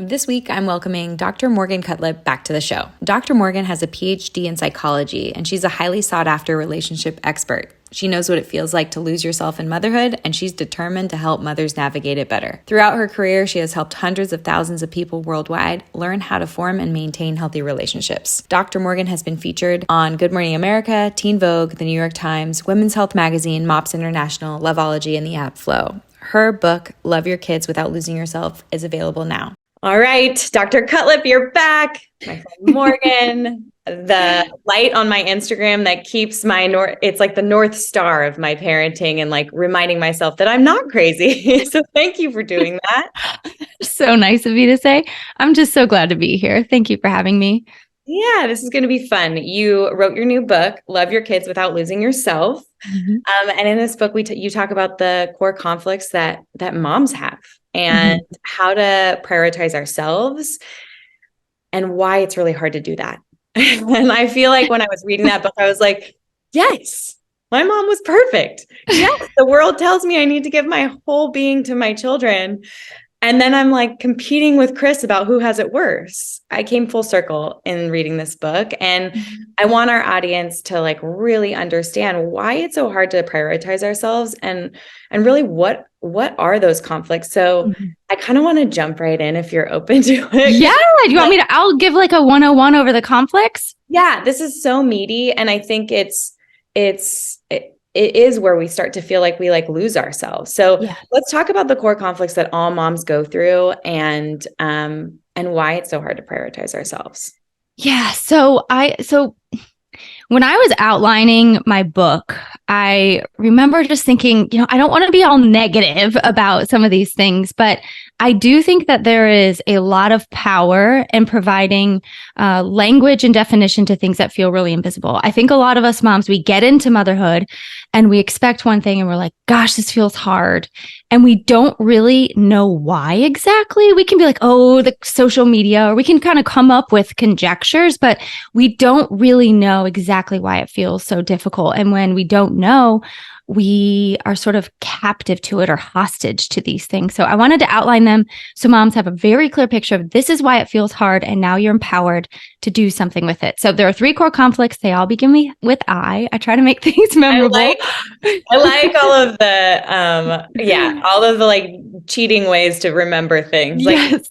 This week, I'm welcoming Dr. Morgan Cutlip back to the show. Dr. Morgan has a PhD in psychology, and she's a highly sought-after relationship expert. She knows what it feels like to lose yourself in motherhood, and she's determined to help mothers navigate it better. Throughout her career, she has helped hundreds of thousands of people worldwide learn how to form and maintain healthy relationships. Dr. Morgan has been featured on Good Morning America, Teen Vogue, The New York Times, Women's Health Magazine, Mops International, Loveology, and the app Flow. Her book, Love Your Kids Without Losing Yourself, is available now. All right, Dr. Cutlip, you're back. My friend Morgan, the light on my Instagram that keeps it's like the North Star of my parenting and like reminding myself that I'm not crazy. So thank you for doing that. So nice of you to say. I'm just so glad to be here. Thank you for having me. Yeah, this is going to be fun. You wrote your new book, Love Your Kids Without Losing Yourself. Mm-hmm. And in this book, you talk about the core conflicts that moms have and how to prioritize ourselves and why it's really hard to do that. And I feel like when I was reading that book, I was like, yes, my mom was perfect. Yes, the world tells me I need to give my whole being to my children. And then I'm like competing with Chris about who has it worse. I came full circle in reading this book, and I want our audience to like really understand why it's so hard to prioritize ourselves and really what are those conflicts. So I kind of want to jump right in if you're open to it. Yeah. Do you want me to, I'll give like a 101 over the conflicts. Yeah, this is so meaty. And I think it is where we start to feel like we like lose ourselves. So let's talk about the core conflicts that all moms go through and why it's so hard to prioritize ourselves. Yeah. So when I was outlining my book, I remember just thinking, I don't want to be all negative about some of these things, but I do think that there is a lot of power in providing language and definition to things that feel really invisible. I think a lot of us moms, we get into motherhood and we expect one thing and we're like, gosh, this feels hard. And we don't really know why exactly. We can be like, oh, the social media, or we can kind of come up with conjectures, but we don't really know exactly why it feels so difficult. And when we don't know, we are sort of captive to it or hostage to these things. So I wanted to outline them so moms have a very clear picture of this is why it feels hard, and now you're empowered to do something with it. So there are 3 core conflicts. They all begin with I. I try to make things memorable. I like all of the, all of the like cheating ways to remember things. Yes.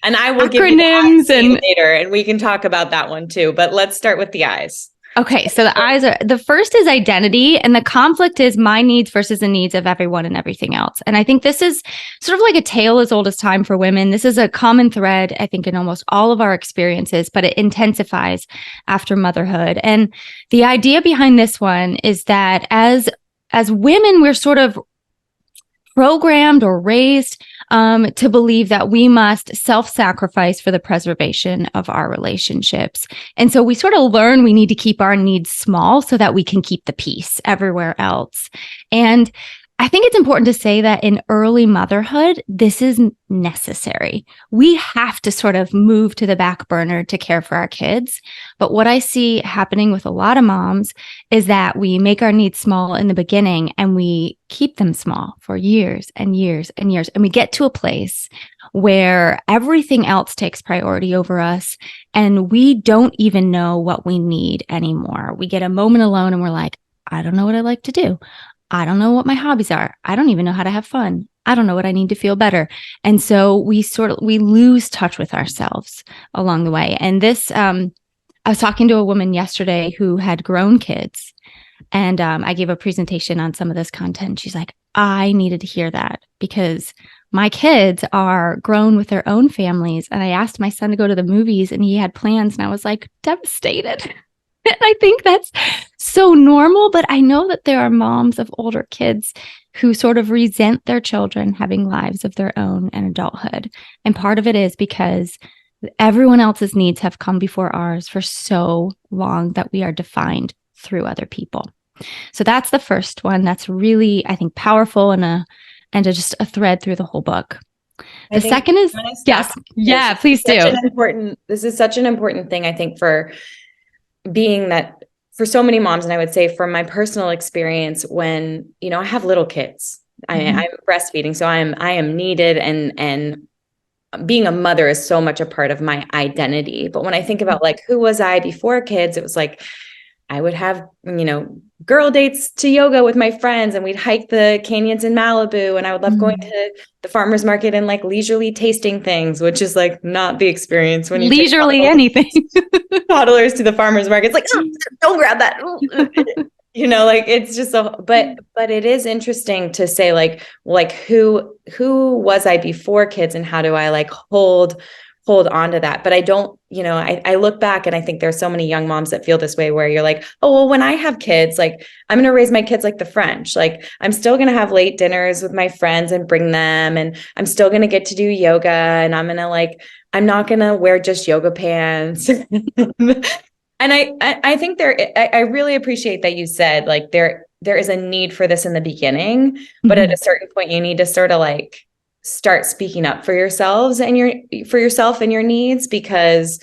And I will give you the later, and we can talk about that one too. But let's start with the I's. Okay, so the first is identity, and the conflict is my needs versus the needs of everyone and everything else. And I think this is sort of like a tale as old as time for women. This is a common thread, I think, in almost all of our experiences, but it intensifies after motherhood. And the idea behind this one is that as women, we're sort of programmed or raised to believe that we must self-sacrifice for the preservation of our relationships. And so we sort of learn we need to keep our needs small so that we can keep the peace everywhere else. And I think it's important to say that in early motherhood, this is necessary. We have to sort of move to the back burner to care for our kids. But what I see happening with a lot of moms is that we make our needs small in the beginning and we keep them small for years and years and years. And we get to a place where everything else takes priority over us and we don't even know what we need anymore. We get a moment alone and we're like, I don't know what I like to do. I don't know what my hobbies are. I don't even know how to have fun. I don't know what I need to feel better. And so we lose touch with ourselves along the way. And this, I was talking to a woman yesterday who had grown kids, and I gave a presentation on some of this content. She's like, I needed to hear that because my kids are grown with their own families. And I asked my son to go to the movies and he had plans, and I was like devastated. And I think that's so normal, but I know that there are moms of older kids who sort of resent their children having lives of their own and adulthood. And part of it is because everyone else's needs have come before ours for so long that we are defined through other people. So that's the first one. That's really, I think, powerful and just a thread through the whole book. The second is, yes, please do. This is such an important thing, I think, for being that for so many moms, and I would say from my personal experience when, I have little kids, I'm breastfeeding, so I am needed and being a mother is so much a part of my identity. But when I think about like, who was I before kids, it was like, I would have, girl dates to yoga with my friends, and we'd hike the canyons in Malibu. And I would love going to the farmer's market and like leisurely tasting things, which is like not the experience when you leisurely take anything. toddlers to the farmer's market. It's like, oh, don't grab that. Like it's just but it is interesting to say like who was I before kids, and how do I like hold on to that? But I don't, I look back and I think there's so many young moms that feel this way, where you're like, oh, well, when I have kids, like I'm going to raise my kids like the French. Like I'm still going to have late dinners with my friends and bring them, and I'm still going to get to do yoga, and I'm not going to wear just yoga pants. And I think I really appreciate that you said like there is a need for this in the beginning, but at a certain point you need to sort of like start speaking up for yourselves and your needs, because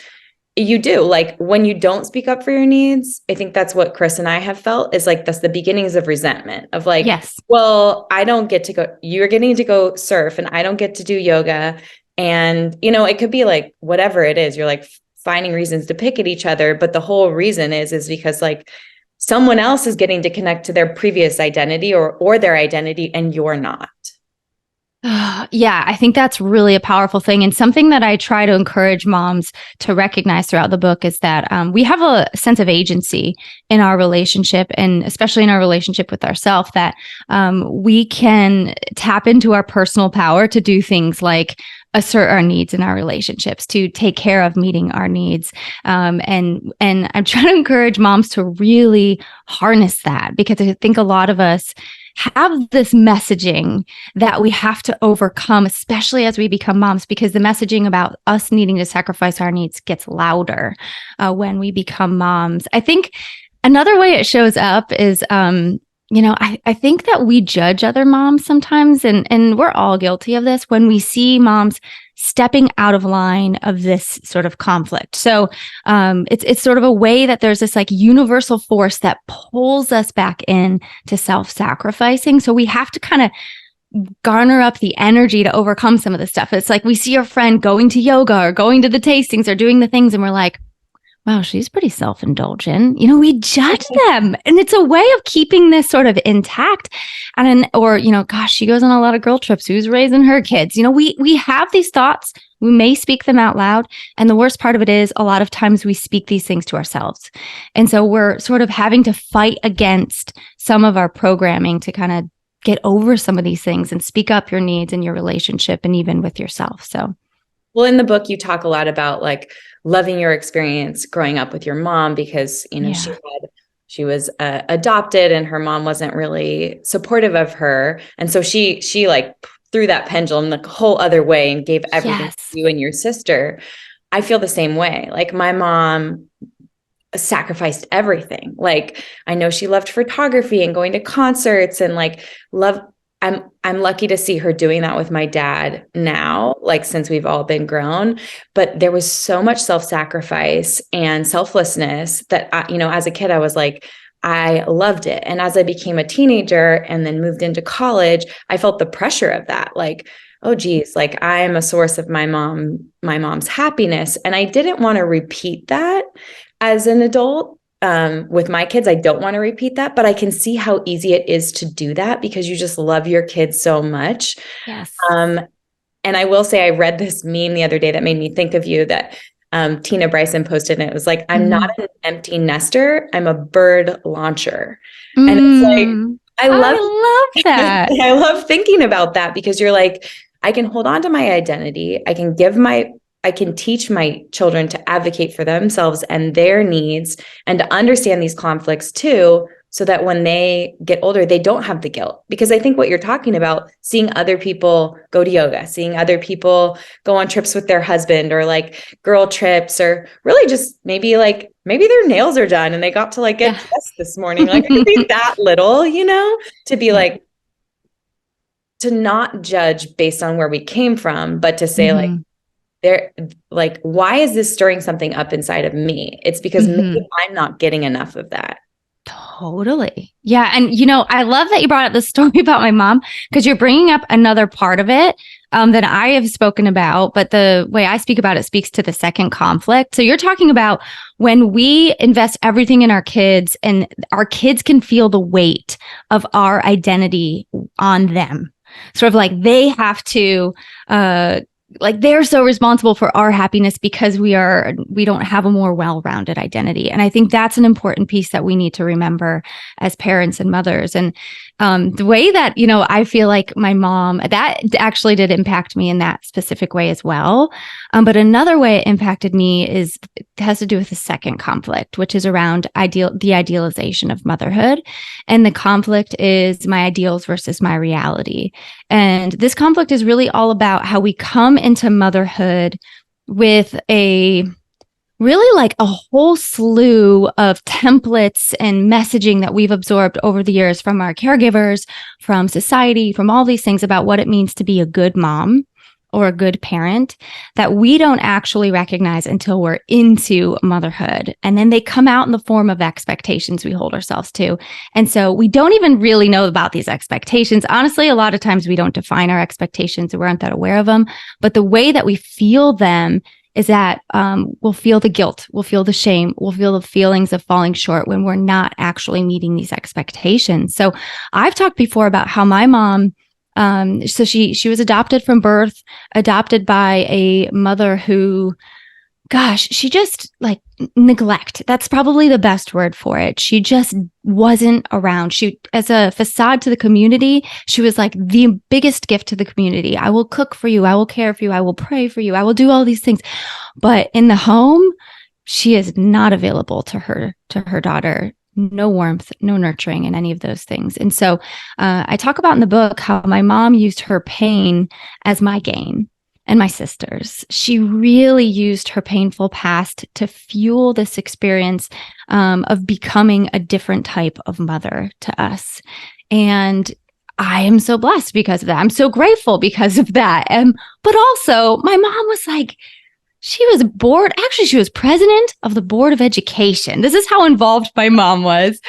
you do, like when you don't speak up for your needs, I think that's what Chris and I have felt is like that's the beginnings of resentment of like, yes, well, I don't get to go, you're getting to go surf and I don't get to do yoga. And, it could be like, whatever it is, you're like finding reasons to pick at each other. But the whole reason is because like someone else is getting to connect to their previous identity or their identity, and you're not. Yeah, I think that's really a powerful thing. And something that I try to encourage moms to recognize throughout the book is that we have a sense of agency in our relationship, and especially in our relationship with ourselves, that we can tap into our personal power to do things like assert our needs in our relationships, to take care of meeting our needs. And I'm trying to encourage moms to really harness that, because I think a lot of us have this messaging that we have to overcome, especially as we become moms, because the messaging about us needing to sacrifice our needs gets louder when we become moms. I think another way it shows up is, I think that we judge other moms sometimes, and we're all guilty of this, when we see moms stepping out of line of this sort of conflict. So it's sort of a way that there's this like universal force that pulls us back in to self-sacrificing. So we have to kind of garner up the energy to overcome some of this stuff. It's like we see our friend going to yoga or going to the tastings or doing the things, and we're like, wow, she's pretty self-indulgent. We judge them. And it's a way of keeping this sort of intact. Gosh, she goes on a lot of girl trips. Who's raising her kids? We have these thoughts. We may speak them out loud. And the worst part of it is a lot of times we speak these things to ourselves. And so we're sort of having to fight against some of our programming to kind of get over some of these things and speak up your needs in your relationship and even with yourself. So, well, in the book, you talk a lot about like loving your experience growing up with your mom, because, she was adopted and her mom wasn't really supportive of her. And so she like threw that pendulum the whole other way and gave everything to you and your sister. I feel the same way. Like my mom sacrificed everything. Like I know she loved photography and going to concerts and like I'm lucky to see her doing that with my dad now, like since we've all been grown. But there was so much self-sacrifice and selflessness that, as a kid, I was like, I loved it. And as I became a teenager and then moved into college, I felt the pressure of that. Like, oh, geez, like I am a source of my mom's happiness. And I didn't want to repeat that as an adult. With my kids, I don't want to repeat that, but I can see how easy it is to do that because you just love your kids so much. Yes. And I will say, I read this meme the other day that made me think of you, that Tina Bryson posted, and it was like, I'm not an empty nester, I'm a bird launcher. And it's like, I love that. I love thinking about that, because you're like, I can hold on to my identity. I can teach my children to advocate for themselves and their needs and to understand these conflicts too, so that when they get older, they don't have the guilt. Because I think what you're talking about, seeing other people go to yoga, seeing other people go on trips with their husband, or like girl trips, or really just maybe their nails are done and they got to like get dressed this morning. Like it could be that little, to be like, to not judge based on where we came from, but to say like, why is this stirring something up inside of me? It's because maybe I'm not getting enough of that. Totally. Yeah. And, I love that you brought up the story about my mom because you're bringing up another part of it that I have spoken about. But the way I speak about it speaks to the second conflict. So you're talking about when we invest everything in our kids and our kids can feel the weight of our identity on them. Sort of like they have to, like they're so responsible for our happiness because we don't have a more well-rounded identity. And I think that's an important piece that we need to remember as parents and mothers. And the way that, I feel like my mom, that actually did impact me in that specific way as well. But another way it impacted me has to do with the second conflict, which is around the idealization of motherhood. And the conflict is my ideals versus my reality. And this conflict is really all about how we come into motherhood with really like a whole slew of templates and messaging that we've absorbed over the years from our caregivers, from society, from all these things about what it means to be a good mom or a good parent that we don't actually recognize until we're into motherhood. And then they come out in the form of expectations we hold ourselves to. And so we don't even really know about these expectations. Honestly, a lot of times we don't define our expectations or we aren't that aware of them. But the way that we feel them is that we'll feel the guilt, we'll feel the shame, we'll feel the feelings of falling short when we're not actually meeting these expectations. So I've talked before about how my mom, so she was adopted from birth, adopted by a mother who, gosh, she just like neglect. That's probably the best word for it. She just wasn't around. She, as a facade to the community, she was like the biggest gift to the community. I will cook for you. I will care for you. I will pray for you. I will do all these things. But in the home, she is not available to her daughter. No warmth, no nurturing, and any of those things. And so I talk about in the book how my mom used her pain as my gain. And my sisters, she really used her painful past to fuel this experience of becoming a different type of mother to us. And I am so blessed because of that. I'm so grateful because of that. But also, my mom was like, she was board. Actually, she was president of the Board of Education. This is how involved my mom was.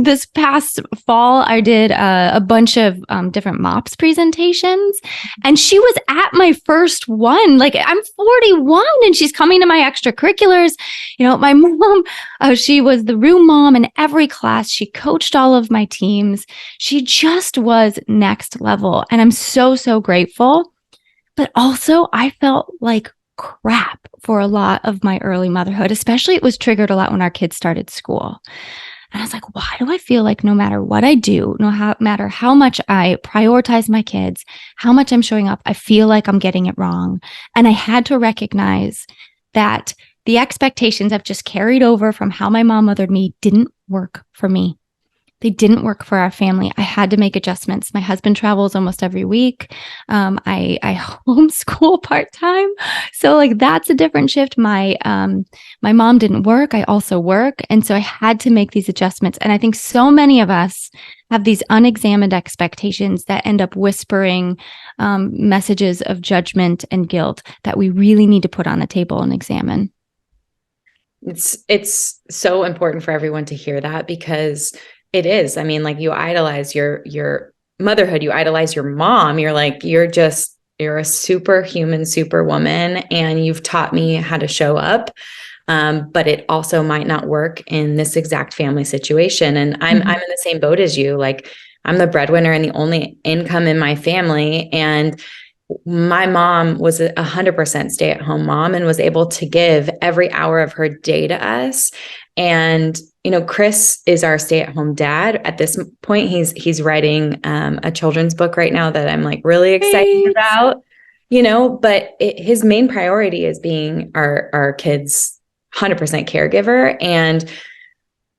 This past fall, I did a bunch of different Mops presentations, and she was at my first one. Like, I'm 41, and she's coming to my extracurriculars. My mom, she was the room mom in every class. She coached all of my teams. She just was next level, and I'm so, so grateful. But also, I felt like crap for a lot of my early motherhood, especially it was triggered a lot when our kids started school. And I was like, why do I feel like no matter what I do, no matter how much I prioritize my kids, how much I'm showing up, I feel like I'm getting it wrong. And I had to recognize that the expectations I've just carried over from how my mom mothered me didn't work for me. They didn't work for our family. I had to make adjustments. My husband travels almost every week. I homeschool part-time. So like that's a different shift. My mom didn't work. I also work. And so I had to make these adjustments. And I think so many of us have these unexamined expectations that end up whispering messages of judgment and guilt that we really need to put on the table and examine. It's so important for everyone to hear that because it is. I mean, like you idolize your motherhood, you idolize your mom. You're like, you're a superhuman, superwoman, and you've taught me how to show up. But it also might not work in this exact family situation. And I'm in the same boat as you. Like I'm the breadwinner and the only income in my family. And my mom was 100% stay-at-home mom and was able to give every hour of her day to us. And Chris is our stay-at-home dad. At this point, he's writing a children's book right now that I'm like really excited about. But his main priority is being our kids' 100% caregiver.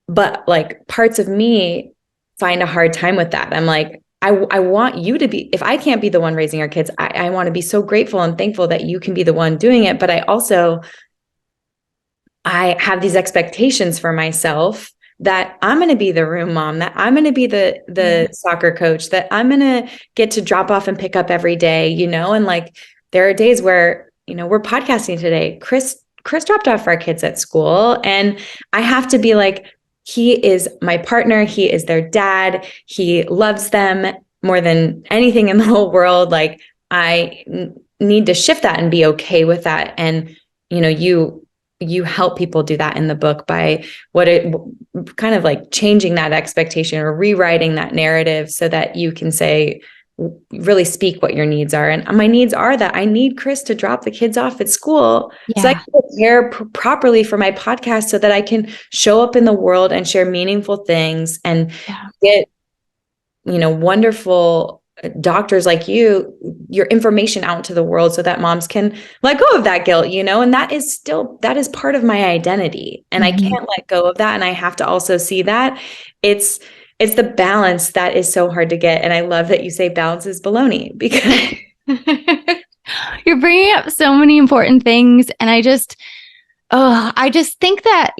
But like parts of me find a hard time with that. I'm like, I want you to be, if I can't be the one raising our kids, I want to be so grateful and thankful that you can be the one doing it. But I have these expectations for myself that I'm going to be the room mom, that I'm going to be the soccer coach, that I'm going to get to drop off and pick up every day, and like, there are days where, we're podcasting today. Chris dropped off our kids at school and I have to be like, he is my partner. He is their dad. He loves them more than anything in the whole world. Like, I need to shift that and be okay with that. And, you help people do that in the book by kind of like changing that expectation or rewriting that narrative so that you can say, really speak what your needs are. And my needs are that I need Chris to drop the kids off at school so I can prepare properly for my podcast so that I can show up in the world and share meaningful things and get, wonderful doctors like your information out to the world so that moms can let go of that guilt, and that is part of my identity. And I can't let go of that. And I have to also see that it's the balance that is so hard to get. And I love that you say balance is baloney, because you're bringing up so many important things. And I just think that,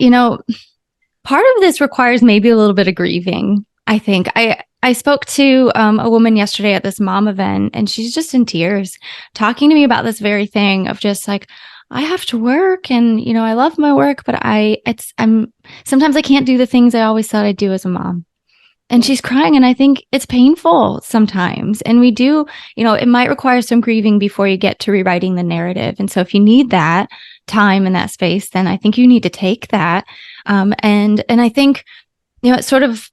part of this requires maybe a little bit of grieving. I think I spoke to a woman yesterday at this mom event, and she's just in tears talking to me about this very thing of just like, I have to work and, I love my work, but sometimes I can't do the things I always thought I'd do as a mom. And she's crying. And I think it's painful sometimes. And we do, it might require some grieving before you get to rewriting the narrative. And so if you need that time and that space, then I think you need to take that. And I think, it's sort of,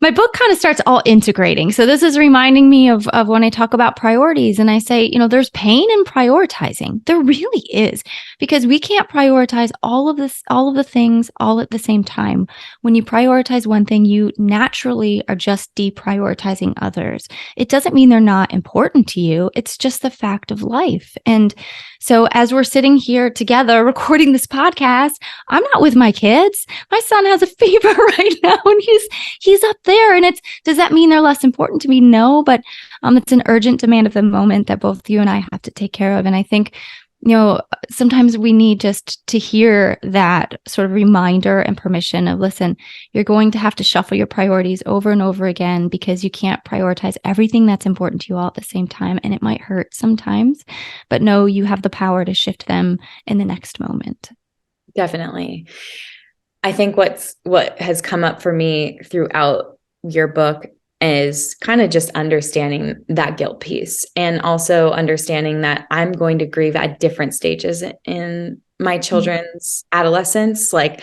my book kind of starts all integrating. So this is reminding me of when I talk about priorities and I say, there's pain in prioritizing. There really is, because we can't prioritize all of the things all at the same time. When you prioritize one thing, you naturally are just deprioritizing others. It doesn't mean they're not important to you. It's just the fact of life. And so as we're sitting here together recording this podcast, I'm not with my kids. My son has a fever right now and he's up there. And does that mean they're less important to me? No, but it's an urgent demand of the moment that both you and I have to take care of. And I think, sometimes we need just to hear that sort of reminder and permission of, listen, you're going to have to shuffle your priorities over and over again because you can't prioritize everything that's important to you all at the same time. And it might hurt sometimes, but no, you have the power to shift them in the next moment. Definitely. I think what has come up for me throughout your book is kind of just understanding that guilt piece, and also understanding that I'm going to grieve at different stages in my children's adolescence. Like,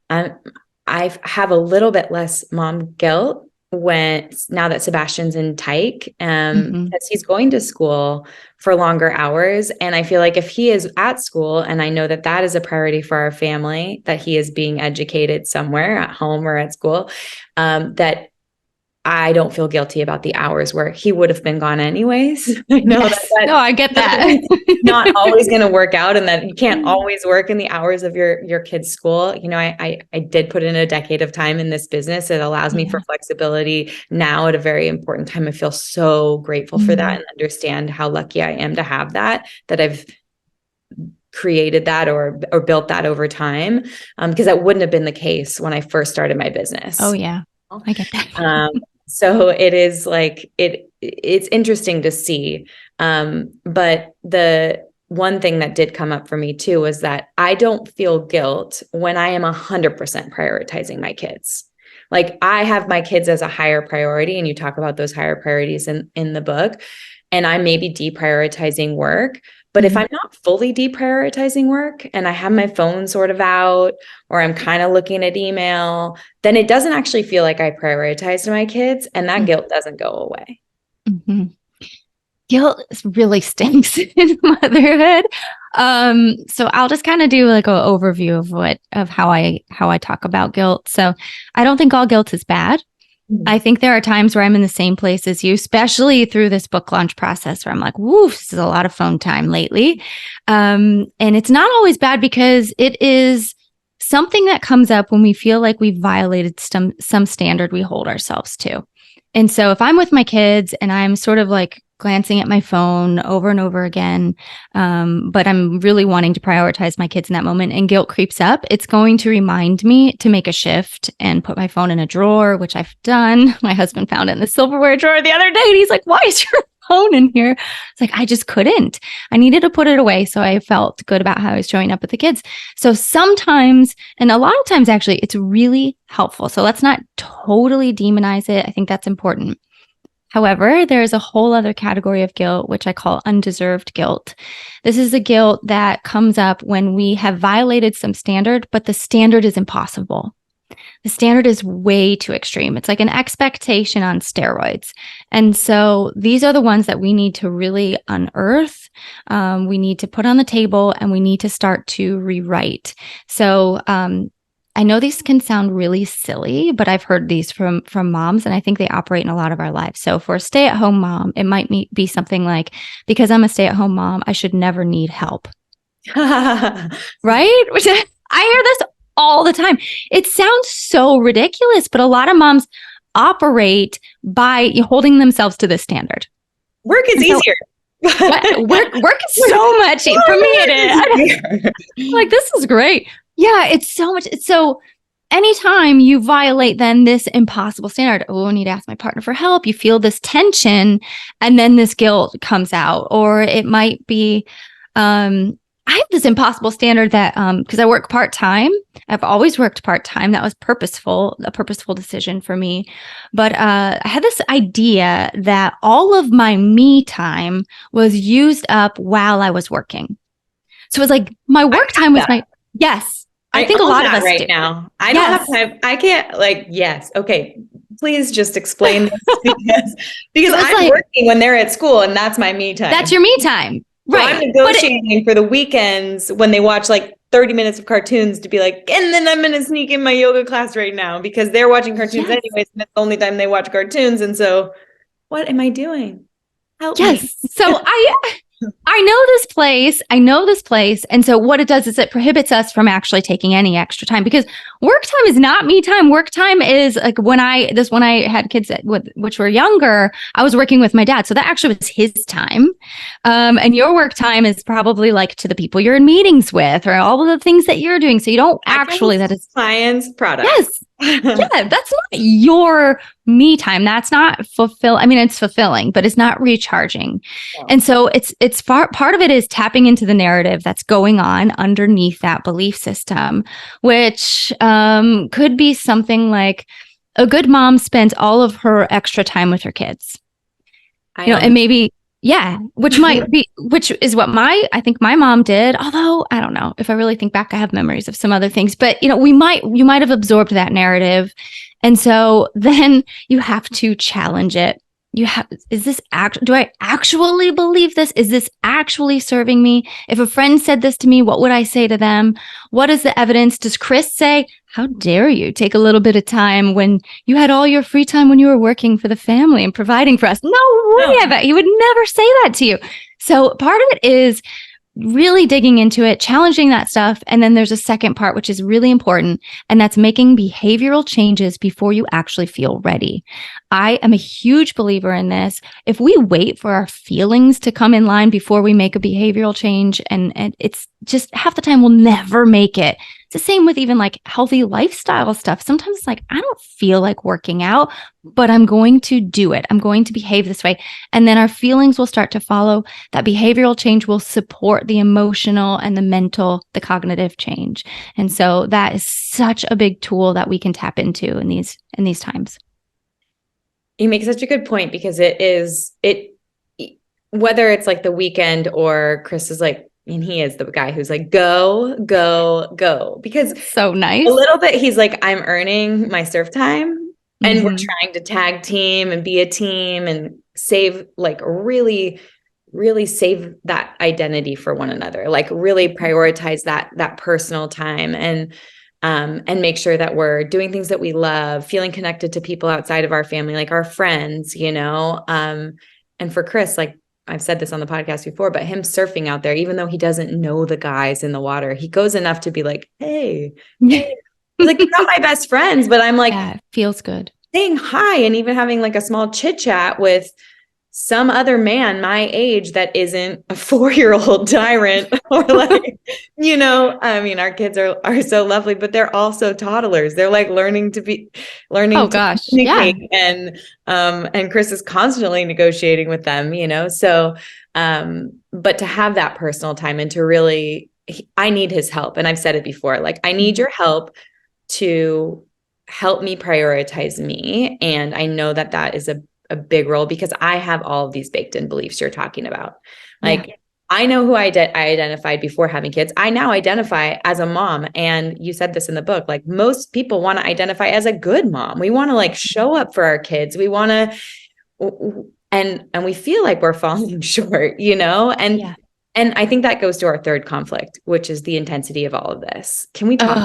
I have a little bit less mom guilt now that Sebastian's in Tyke, because he's going to school for longer hours. And I feel like if he is at school, and I know that that is a priority for our family, that he is being educated somewhere at home or at school, that I don't feel guilty about the hours where he would have been gone anyways. I know no, I get that. Not always going to work out, and that you can't always work in the hours of your kid's school. I did put in a decade of time in this business. It allows me for flexibility now at a very important time. I feel so grateful for that, and understand how lucky I am to have that I've created that or built that over time. Because that wouldn't have been the case when I first started my business. Oh yeah. I get that. So it is like, it's interesting to see. But the one thing that did come up for me too was that I don't feel guilt when I am 100% prioritizing my kids. Like, I have my kids as a higher priority, and you talk about those higher priorities in the book, and I may be deprioritizing work. But if I'm not fully deprioritizing work and I have my phone sort of out, or I'm kind of looking at email, then it doesn't actually feel like I prioritized my kids, and that guilt doesn't go away. Guilt really stinks in motherhood. So I'll just kind of do like an overview of how I talk about guilt. So I don't think all guilt is bad. I think there are times where I'm in the same place as you, especially through this book launch process, where I'm like, woo, this is a lot of phone time lately. And it's not always bad, because it is something that comes up when we feel like we've violated some standard we hold ourselves to. And so if I'm with my kids and I'm sort of like glancing at my phone over and over again, but I'm really wanting to prioritize my kids in that moment, and guilt creeps up, it's going to remind me to make a shift and put my phone in a drawer, which I've done. My husband found it in the silverware drawer the other day, and he's like, why is your alone in here. It's like, I just couldn't. I needed to put it away. So I felt good about how I was showing up with the kids. So sometimes, and a lot of times actually, it's really helpful. So let's not totally demonize it. I think that's important. However, there is a whole other category of guilt, which I call undeserved guilt. This is a guilt that comes up when we have violated some standard, but the standard is impossible. The standard is way too extreme. It's like an expectation on steroids. And so these are the ones that we need to really unearth. We need to put on the table and we need to start to rewrite. So, I know these can sound really silly, but I've heard these from moms, and I think they operate in a lot of our lives. So for a stay-at-home mom, it might be something like, because I'm a stay-at-home mom, I should never need help. Right? Which I hear this all the time. It sounds so ridiculous, but a lot of moms operate by holding themselves to this standard. Work is easier. Work is so much. For me, it is. Like, this is great. Yeah, it's so much. So anytime you violate then this impossible standard, oh, I need to ask my partner for help. You feel this tension and then this guilt comes out. Or it might be, I have this impossible standard that, because I work part-time, I've always worked part-time. That was a purposeful decision for me. But I had this idea that all of my me time was used up while I was working. So it was like my work time was yes. I think a lot of us right do. Now. I don't have time. I can't yes. Okay. Please just explain this because I'm like, working when they're at school and that's my me time. That's your me time. Right. So I'm negotiating for the weekends when they watch like 30 minutes of cartoons to be like, and then I'm going to sneak in my yoga class right now because they're watching cartoons anyways. And it's the only time they watch cartoons. And so what am I doing? Help me. So I know this place. And so what it does is it prohibits us from actually taking any extra time because work time is not me time. Work time is like when I had kids which were younger, I was working with my dad. So that actually was his time. And your work time is probably like to the people you're in meetings with or all of the things that you're doing. So you don't actually, that is clients' products. Yes. Yeah, that's not your me time. That's not it's fulfilling, but it's not recharging. Yeah. And so it's part of it is tapping into the narrative that's going on underneath that belief system, which could be something like a good mom spends all of her extra time with her kids. And maybe which is what I think my mom did. Although I don't know, if I really think back, I have memories of some other things, but you might have absorbed that narrative. And so then you have to challenge it. Do I actually believe this? Is this actually serving me? If a friend said this to me, what would I say to them? What is the evidence? Does Chris say, how dare you take a little bit of time when you had all your free time when you were working for the family and providing for us? No way. He would never say that to you. So part of it is really digging into it, challenging that stuff. And then there's a second part, which is really important. And that's making behavioral changes before you actually feel ready. I am a huge believer in this. If we wait for our feelings to come in line before we make a behavioral change, and it's just half the time we'll never make it. It's the same with even like healthy lifestyle stuff. Sometimes it's like, I don't feel like working out, but I'm going to do it. I'm going to behave this way. And then our feelings will start to follow. That behavioral change will support the emotional and the mental, the cognitive change. And so that is such a big tool that we can tap into in these times. You make such a good point because whether it's like the weekend or Chris is like, and he is the guy who's like, go, go, go. Because so nice. A little bit, he's like, I'm earning my surf time and we're trying to tag team and be a team and save, like really, really save that identity for one another. Like really prioritize that personal time and make sure that we're doing things that we love, feeling connected to people outside of our family, like our friends, and for Chris, like, I've said this on the podcast before, but him surfing out there, even though he doesn't know the guys in the water, he goes enough to be like, hey, like, you're not my best friends, but I'm like, it feels good saying hi and even having like a small chit chat with some other man my age that isn't a 4-year-old tyrant or like, I mean, our kids are so lovely, but they're also toddlers. They're like learning to communicate. Yeah. And Chris is constantly negotiating with them, so, but to have that personal time and to really, I need his help. And I've said it before, like, I need your help to help me prioritize me. And I know that is a big role because I have all of these baked in beliefs you're talking about. Like, I know who I identified before having kids. I now identify as a mom. And you said this in the book, like most people want to identify as a good mom. We want to like show up for our kids. We want to, and we feel like we're falling short, and I think that goes to our third conflict, which is the intensity of all of this. Can we talk?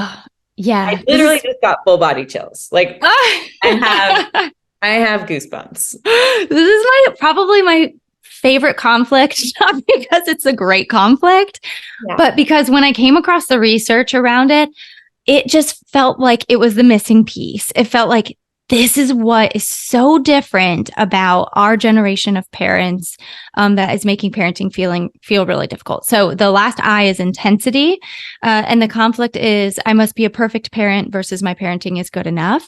I literally just got full body chills. Like I have goosebumps. This is probably my favorite conflict, not because it's a great conflict, but because when I came across the research around it, it just felt like it was the missing piece. It felt like this is what is so different about our generation of parents that is making parenting feel really difficult. So the last I is intensity, and the conflict is I must be a perfect parent versus my parenting is good enough.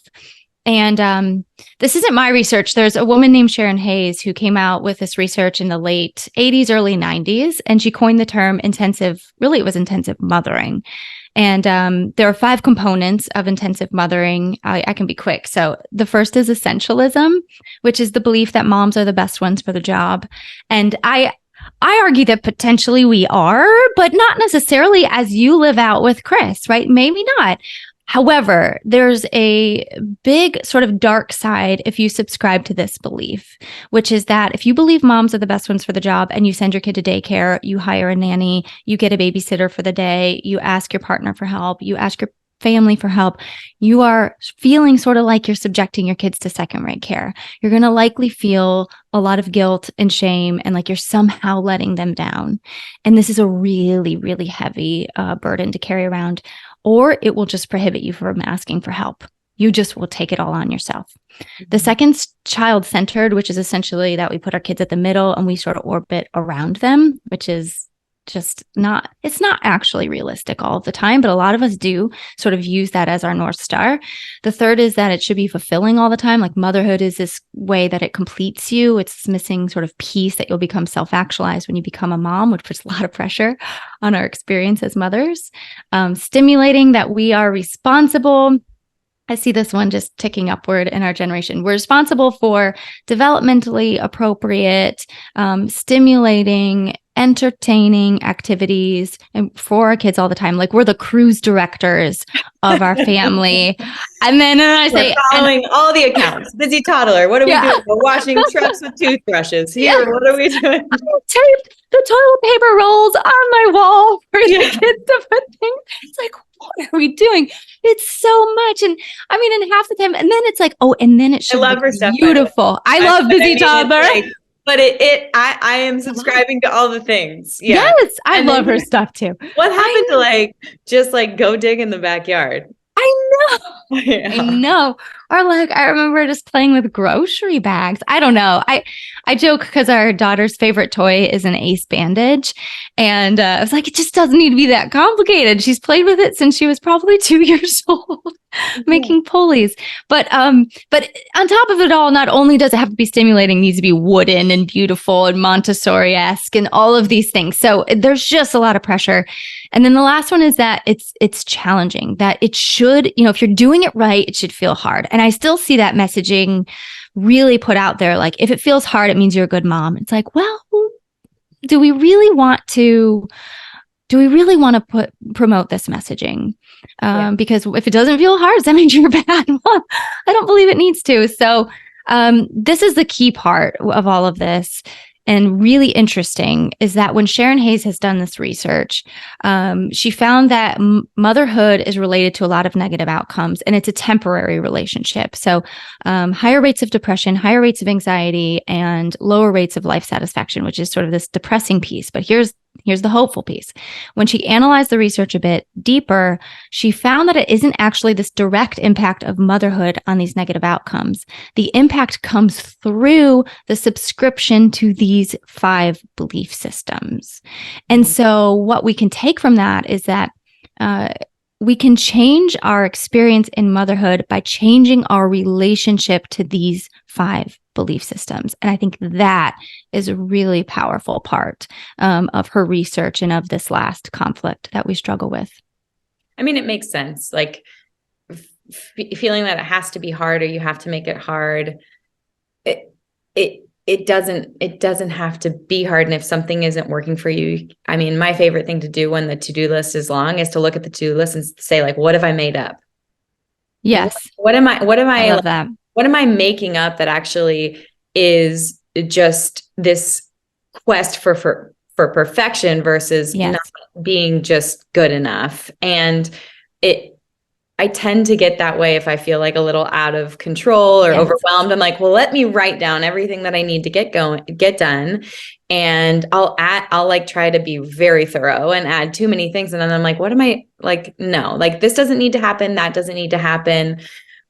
And this isn't my research. There's a woman named Sharon Hayes who came out with this research in the late 80s, early 90s, and she coined the term intensive mothering. And there are 5 components of intensive mothering. I can be quick. So the first is essentialism, which is the belief that moms are the best ones for the job. And I argue that potentially we are, but not necessarily as you live out with Chris, right? Maybe not. However, there's a big sort of dark side if you subscribe to this belief, which is that if you believe moms are the best ones for the job and you send your kid to daycare, you hire a nanny, you get a babysitter for the day, you ask your partner for help, you ask your family for help, you are feeling sort of like you're subjecting your kids to second-rate care. You're going to likely feel a lot of guilt and shame and like you're somehow letting them down. And this is a really, really heavy burden to carry around. Or it will just prohibit you from asking for help. You just will take it all on yourself. The second's child-centered, which is essentially that we put our kids at the middle and we sort of orbit around them, which is just it's not actually realistic all of the time, but a lot of us do sort of use that as our North Star. The third is that it should be fulfilling all the time. Like motherhood is this way that it completes you. It's this missing sort of piece that you'll become self-actualized when you become a mom, which puts a lot of pressure on our experience as mothers. Stimulating that we are responsible. I see this one just ticking upward in our generation. We're responsible for developmentally appropriate, stimulating, entertaining activities and for our kids all the time. Like we're the cruise directors of our family. And then I say, following all the accounts. Busy toddler. What are we doing? We're washing trucks with toothbrushes. Here, what are we doing? I taped the toilet paper rolls on my wall for the kids to put things. It's like, what are we doing? It's so much. And I mean, and half the time, and then it's like, oh, and then it should be beautiful. I love busy toddler. But I am subscribing to all the things. Yeah. Yes, I love her stuff too. What happened to just go dig in the backyard? I know. Yeah. I know. Or I remember just playing with grocery bags. I don't know. I joke because our daughter's favorite toy is an ace bandage. And I was like, it just doesn't need to be that complicated. She's played with it since she was probably 2 years old, making pulleys. But on top of it all, not only does it have to be stimulating, it needs to be wooden and beautiful and Montessori-esque and all of these things. So there's just a lot of pressure. And then the last one is that it's challenging, that it should, if you're doing it right, it should feel hard. And I still see that messaging really put out there. Like, if it feels hard, it means you're a good mom. It's like, well, do we really want to promote this messaging? Because if it doesn't feel hard, that means you're a bad mom. I don't believe it needs to. So this is the key part of all of this. And really interesting is that when Sharon Hayes has done this research, she found that motherhood is related to a lot of negative outcomes, and it's a temporary relationship. So higher rates of depression, higher rates of anxiety, and lower rates of life satisfaction, which is sort of this depressing piece. But here's here's the hopeful piece. When she analyzed the research a bit deeper, she found that it isn't actually this direct impact of motherhood on these negative outcomes. The impact comes through the subscription to these 5 belief systems. And so what we can take from that is that we can change our experience in motherhood by changing our relationship to these 5 belief systems. And I think that is a really powerful part of her research and of this last conflict that we struggle with. I mean, it makes sense. Like feeling that it has to be hard or you have to make it hard. It doesn't have to be hard. And if something isn't working for you, I mean, my favorite thing to do when the to-do list is long is to look at the to-do list and say, like, what have I made up? Yes. What am I love that. What am I making up that actually is just this quest for perfection versus not being just good enough? And I tend to get that way if I feel like a little out of control or overwhelmed. I'm like, well, let me write down everything that I need to get done. And I'll like try to be very thorough and add too many things. And then I'm like, what am I like? No, like this doesn't need to happen. That doesn't need to happen.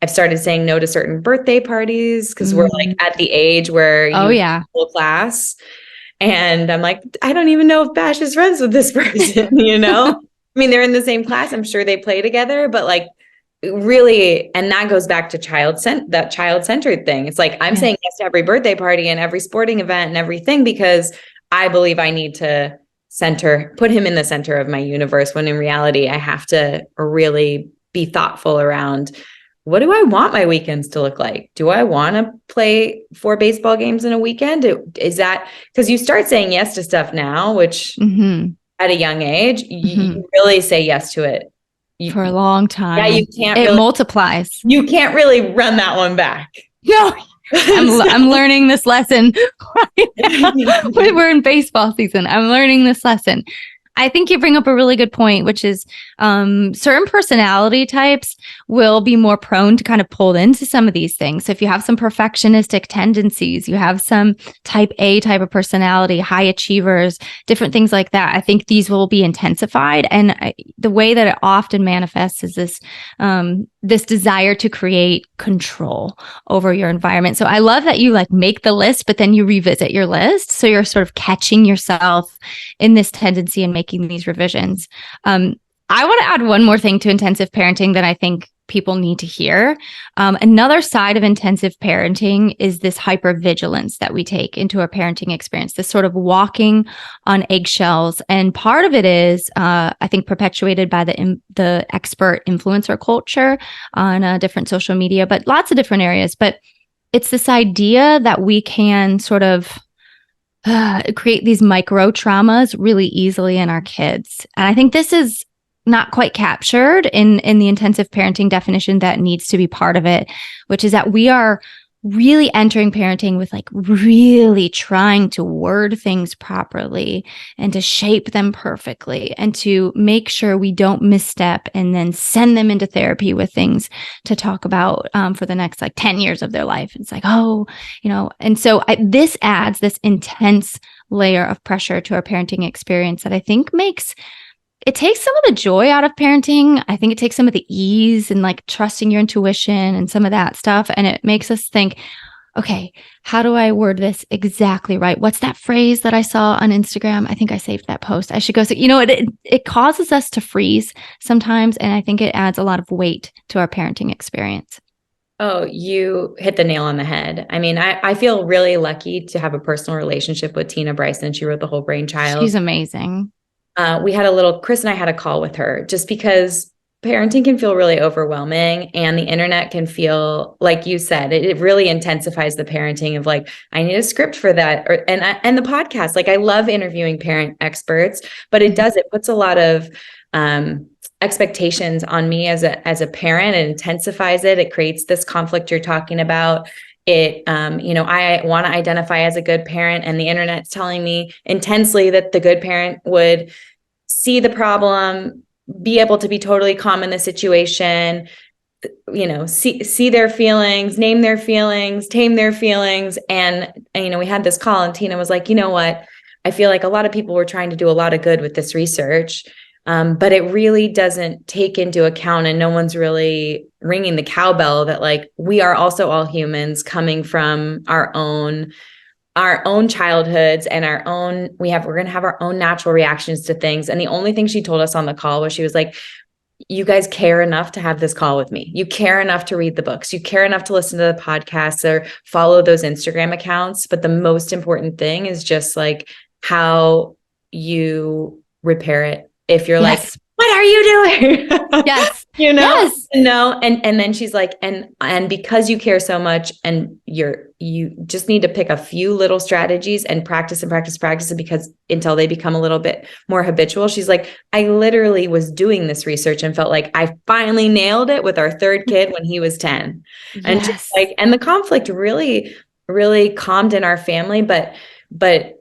I've started saying no to certain birthday parties because we're like at the age where whole class. And I'm like, I don't even know if Bash is friends with this person, you know? I mean, they're in the same class. I'm sure they play together, but like really, and that goes back to that child-centered thing. It's like, I'm saying yes to every birthday party and every sporting event and everything because I believe I need to put him in the center of my universe, when in reality, I have to really be thoughtful around, what do I want my weekends to look like? Do I want to play 4 baseball games in a weekend? Is that because you start saying yes to stuff now, which at a young age, you really say yes to it for a long time. Yeah, you can't. It multiplies. You can't really run that one back. No, I'm learning this lesson. We're in baseball season. I'm learning this lesson. I think you bring up a really good point, which is certain personality types will be more prone to kind of pulled into some of these things. So if you have some perfectionistic tendencies, you have some type A type of personality, high achievers, different things like that, I think these will be intensified. And the way that it often manifests is this desire to create control over your environment. So I love that you like make the list, but then you revisit your list. So you're sort of catching yourself in this tendency and making these revisions. I want to add one more thing to intensive parenting that I think people need to hear. Another side of intensive parenting is this hypervigilance that we take into our parenting experience, this sort of walking on eggshells. And part of it is, I think, perpetuated by the expert influencer culture on different social media, but lots of different areas. But it's this idea that we can sort of create these micro traumas really easily in our kids. And I think this is not quite captured in the intensive parenting definition that needs to be part of it, which is that we are really entering parenting with like really trying to word things properly and to shape them perfectly and to make sure we don't misstep and then send them into therapy with things to talk about for the next like 10 years of their life. It's like, and so this adds this intense layer of pressure to our parenting experience that I think it takes some of the joy out of parenting. I think it takes some of the ease and like trusting your intuition and some of that stuff. And it makes us think, okay, how do I word this exactly right? What's that phrase that I saw on Instagram? I think I saved that post. I should go. So, it causes us to freeze sometimes. And I think it adds a lot of weight to our parenting experience. Oh, you hit the nail on the head. I mean, I feel really lucky to have a personal relationship with Tina Bryson. She wrote The Whole Brain Child. She's amazing. Chris and I had a call with her just because parenting can feel really overwhelming and the internet can feel, like you said, it really intensifies the parenting of like, I need a script for that. And the podcast, like I love interviewing parent experts, but it puts a lot of expectations on me as a parent. It intensifies it. It creates this conflict you're talking about. I want to identify as a good parent, and the internet's telling me intensely that the good parent would see the problem, be able to be totally calm in the situation, see their feelings, name their feelings, tame their feelings. And we had this call and Tina was like, you know what? I feel like a lot of people were trying to do a lot of good with this research, but it really doesn't take into account, and no one's really ringing the cowbell that like we are also all humans coming from our own childhoods and we're going to have our own natural reactions to things. And the only thing she told us on the call was she was like, you guys care enough to have this call with me. You care enough to read the books. You care enough to listen to the podcasts or follow those Instagram accounts. But the most important thing is just like how you repair it. If you're like, what are you doing? Yes. You know, yes. no. And then she's like, and because you care so much and you just need to pick a few little strategies and practice and practice, and because until they become a little bit more habitual. She's like, I literally was doing this research and felt like I finally nailed it with our third kid when he was 10. And just like, and the conflict really, really calmed in our family. But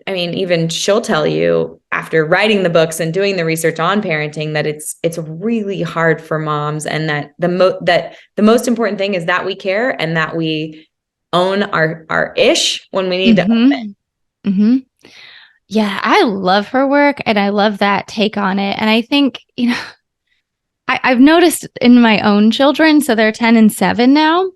I mean, even she'll tell you after writing the books and doing the research on parenting that it's really hard for moms, and that the most important thing is that we care and that we own our ish when we need to own it. Mm-hmm. Yeah, I love her work and I love that take on it. And I think, you know, I've noticed in my own children, so they're 10 and 7 now,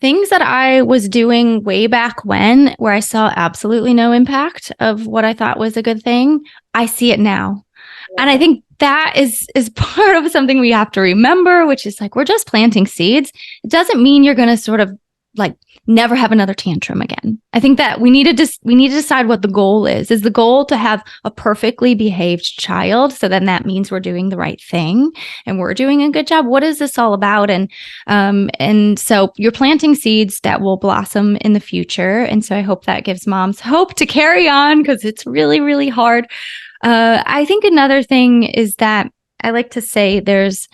things that I was doing way back when, where I saw absolutely no impact of what I thought was a good thing, I see it now. Yeah. And I think that is part of something we have to remember, which is like, we're just planting seeds. It doesn't mean you're going to sort of like never have another tantrum again. I think that we need to decide what the goal is. Is the goal to have a perfectly behaved child? So then that means we're doing the right thing and we're doing a good job. What is this all about? And so you're planting seeds that will blossom in the future. And so I hope that gives moms hope to carry on, because it's really, really hard. I think another thing is that I like to say there's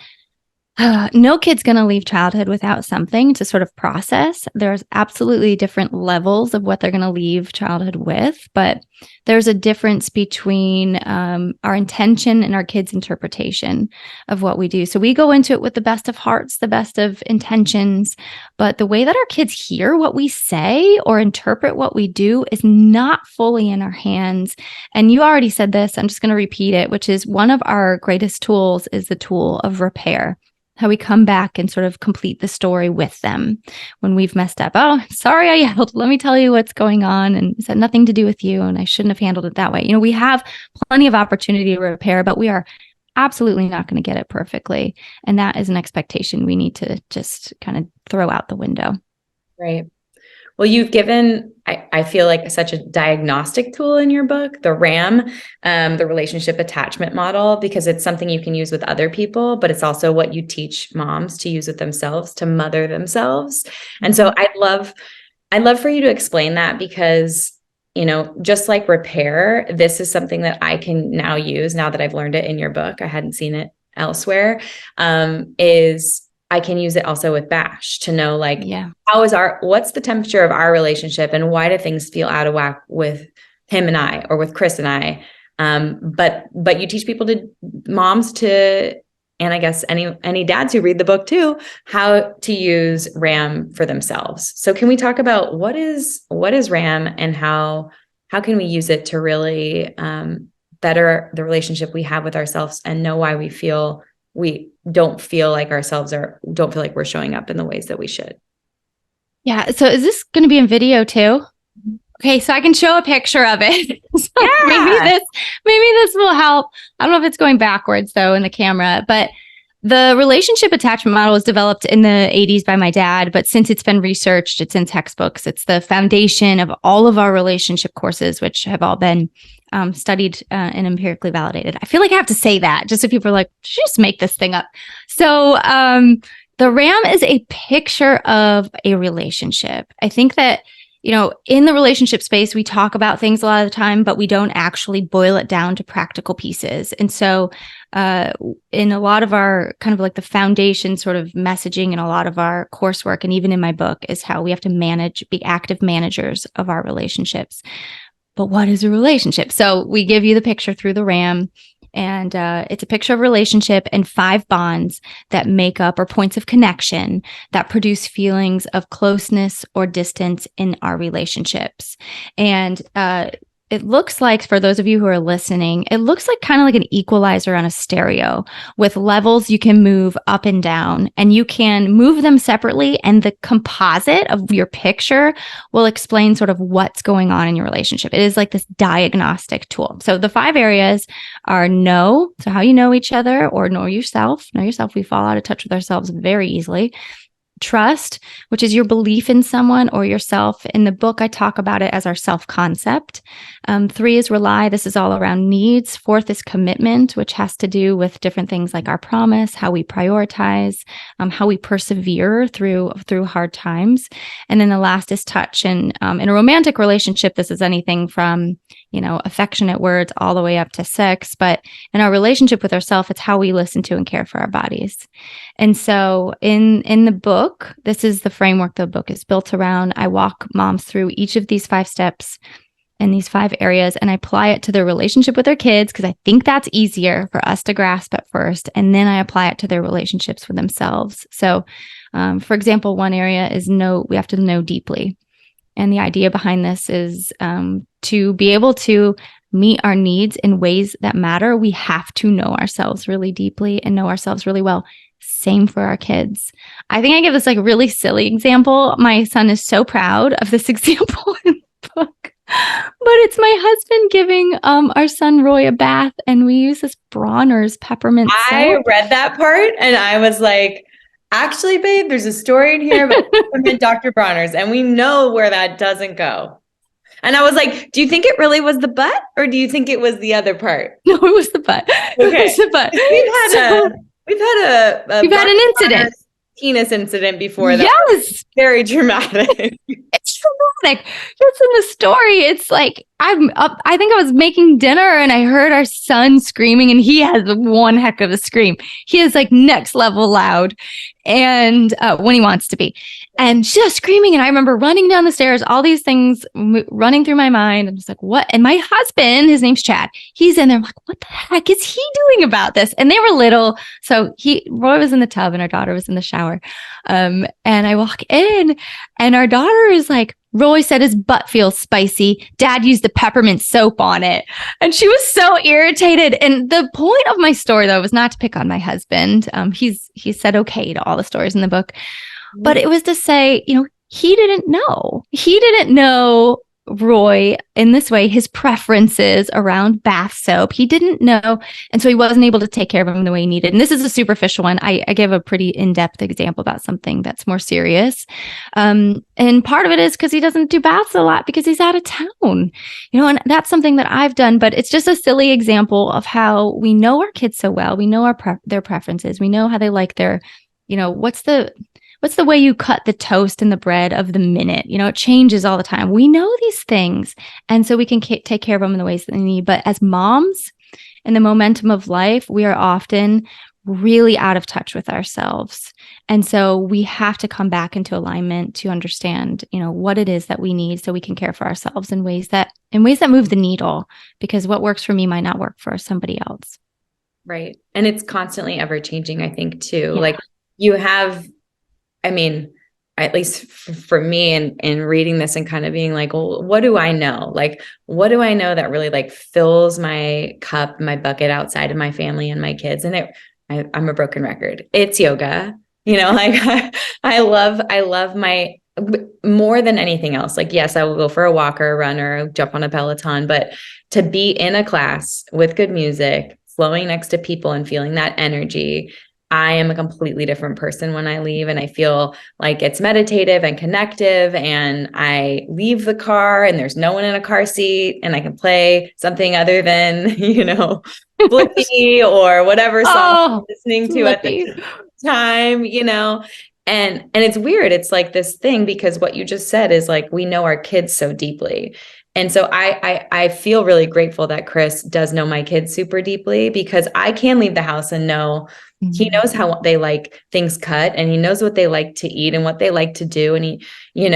no kid's going to leave childhood without something to sort of process. There's absolutely different levels of what they're going to leave childhood with, but there's a difference between our intention and our kids' interpretation of what we do. So we go into it with the best of hearts, the best of intentions, but the way that our kids hear what we say or interpret what we do is not fully in our hands. And you already said this, I'm just going to repeat it, which is one of our greatest tools is the tool of repair. How we come back and sort of complete the story with them when we've messed up. Oh, sorry, I yelled. Let me tell you what's going on. And it's had nothing to do with you. And I shouldn't have handled it that way. You know, we have plenty of opportunity to repair, but we are absolutely not going to get it perfectly. And that is an expectation we need to just kind of throw out the window. Right. Well, you've given, I feel like, such a diagnostic tool in your book, the RAM, the relationship attachment model, because it's something you can use with other people, but it's also what you teach moms to use with themselves, to mother themselves. And so I'd love for you to explain that, because, you know, just like repair, this is something that I can now use now that I've learned it in your book. I hadn't seen it elsewhere. Is I can use it also with Bash to know, like, what's the temperature of our relationship and why do things feel out of whack with him and I, or with Chris and I? But you teach moms to, and I guess any dads who read the book too, how to use RAM for themselves. So can we talk about what is RAM and how can we use it to really better the relationship we have with ourselves and know why we don't feel like we're showing up in the ways that we should. Yeah. So is this going to be in video too? Okay. So I can show a picture of it. So maybe this will help. I don't know if it's going backwards though in the camera, but the relationship attachment model was developed in the 80s by my dad, but since it's been researched, it's in textbooks. It's the foundation of all of our relationship courses, which have all been studied and empirically validated. I feel like I have to say that just so people are like, just make this thing up. So the RAM is a picture of a relationship. I think that, you know, in the relationship space, we talk about things a lot of the time, but we don't actually boil it down to practical pieces. And so in a lot of our kind of like the foundation sort of messaging in a lot of our coursework, and even in my book, is how we have to be active managers of our relationships. But what is a relationship? So we give you the picture through the RAM, and it's a picture of a relationship and 5 bonds that make up, or points of connection that produce feelings of closeness or distance in our relationships. And it looks like, for those of you who are listening, it looks like kind of like an equalizer on a stereo with levels you can move up and down, and you can move them separately. And the composite of your picture will explain sort of what's going on in your relationship. It is like this diagnostic tool. So the 5 areas are know, so how you know each other or know yourself. Know yourself. We fall out of touch with ourselves very easily. Trust, which is your belief in someone or yourself. In the book, I talk about it as our self-concept. 3 is rely. This is all around needs. 4th is commitment, which has to do with different things like our promise, how we prioritize, how we persevere through hard times. And then the last is touch. And in a romantic relationship, this is anything from, affectionate words all the way up to sex. But in our relationship with ourselves, it's how we listen to and care for our bodies. And so in the book, this is the framework the book is built around. I walk moms through each of these 5 steps in these 5 areas, and I apply it to their relationship with their kids, because I think that's easier for us to grasp at first. And then I apply it to their relationships with themselves. So, for example, one area is we have to know deeply. And the idea behind this is to be able to meet our needs in ways that matter. We have to know ourselves really deeply and know ourselves really well. Same for our kids. I think I give this like really silly example. My son is so proud of this example in the book, but it's my husband giving our son Roy a bath, and we use this Bronner's peppermint soap. I read that part and I was like, actually, babe, there's a story in here about peppermint Dr. Bronner's, and we know where that doesn't go. And I was like, do you think it really was the butt, or do you think it was the other part? No, it was the butt. Okay. It was the butt. We've had an incident. Penis incident before. That Yes. Very dramatic. It's dramatic. Just in the story, it's like I'm up. I think I was making dinner and I heard our son screaming, and he has one heck of a scream. He is like next level loud, and when he wants to be, and just screaming. And I remember running down the stairs, all these things running through my mind. I'm just like, what? And my husband, his name's Chad, he's in there. I'm like, what the heck is he doing about this? And they were little. So Roy was in the tub and our daughter was in the shower. And I walk in and our daughter is like, Roy said his butt feels spicy. Dad used the peppermint soap on it. And she was so irritated. And the point of my story, though, was not to pick on my husband. He said okay to all the stories in the book. But it was to say, he didn't know. He didn't know Roy in this way, his preferences around bath soap. He didn't know. And so he wasn't able to take care of him the way he needed. And this is a superficial one. I give a pretty in-depth example about something that's more serious. And part of it is because he doesn't do baths a lot because he's out of town, and that's something that I've done, but it's just a silly example of how we know our kids so well. We know their preferences. We know how they like their, what's the way you cut the toast and the bread of the minute? It changes all the time. We know these things. And so we can take care of them in the ways that they need. But as moms, in the momentum of life, we are often really out of touch with ourselves. And so we have to come back into alignment to understand, what it is that we need so we can care for ourselves in ways that move the needle, because what works for me might not work for somebody else. Right. And it's constantly ever changing, I think, too. Yeah. Like you have, at least for me in reading this and kind of being like, well, what do I know? Like, what do I know that really like fills my cup, my bucket outside of my family and my kids? And I'm a broken record. It's yoga, like I love my, more than anything else. Like, yes, I will go for a walk or a run or jump on a Peloton, but to be in a class with good music, flowing next to people and feeling that energy, I am a completely different person when I leave, and I feel like it's meditative and connective, and I leave the car and there's no one in a car seat and I can play something other than, Flippy or whatever song I'm listening to at the time, and it's weird. It's like this thing, because what you just said is like, we know our kids so deeply. And so I feel really grateful that Chris does know my kids super deeply, because I can leave the house and know he knows how they like things cut, and he knows what they like to eat and what they like to do. And he, and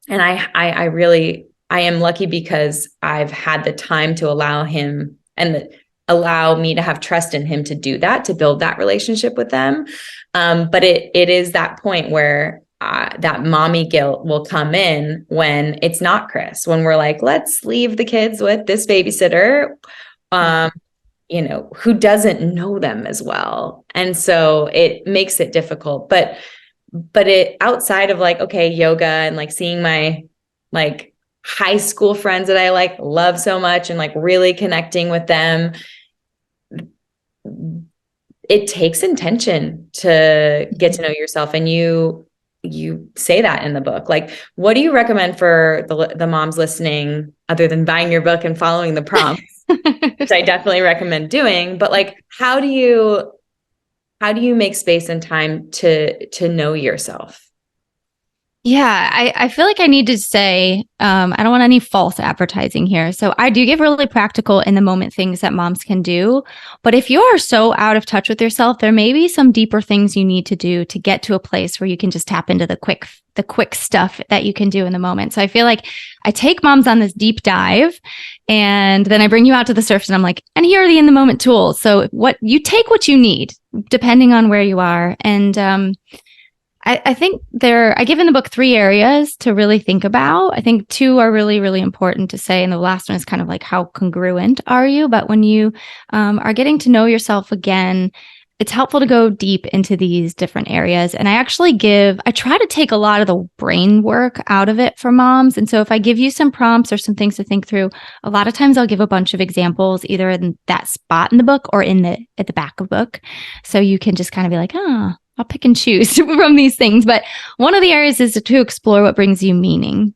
I am lucky because I've had the time to allow him and allow me to have trust in him to do that, to build that relationship with them. But it is that point where that mommy guilt will come in when it's not Chris, when we're like, let's leave the kids with this babysitter, who doesn't know them as well. And so it makes it difficult, but it outside of like, okay, yoga and like seeing my like high school friends that I like love so much and like really connecting with them, it takes intention to get to know yourself. And you say that in the book. Like, what do you recommend for the moms listening, other than buying your book and following the prompts, which I definitely recommend doing, but like, how do you make space and time to know yourself? Yeah, I feel like I need to say, I don't want any false advertising here. So I do give really practical in the moment things that moms can do. But if you are so out of touch with yourself, there may be some deeper things you need to do to get to a place where you can just tap into the quick stuff that you can do in the moment. So I feel like I take moms on this deep dive and then I bring you out to the surface and I'm like, and here are the in the moment tools. So what you need depending on where you are. And, I think I give in the book 3 areas to really think about. I think 2 are really, really important to say. And the last one is kind of like, how congruent are you? But when you are getting to know yourself again, it's helpful to go deep into these different areas. And I try to take a lot of the brain work out of it for moms. And so if I give you some prompts or some things to think through, a lot of times I'll give a bunch of examples either in that spot in the book or at the back of the book. So you can just kind of be like, I'll pick and choose from these things. But one of the areas is to explore what brings you meaning.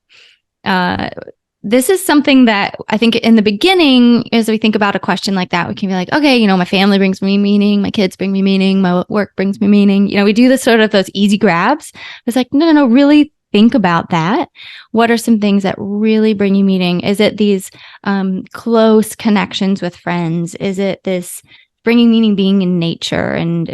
This is something that I think in the beginning, as we think about a question like that, we can be like, okay, my family brings me meaning, my kids bring me meaning, my work brings me meaning. We do this sort of those easy grabs. It's like, no, really think about that. What are some things that really bring you meaning? Is it these close connections with friends? Is it this bringing meaning being in nature? And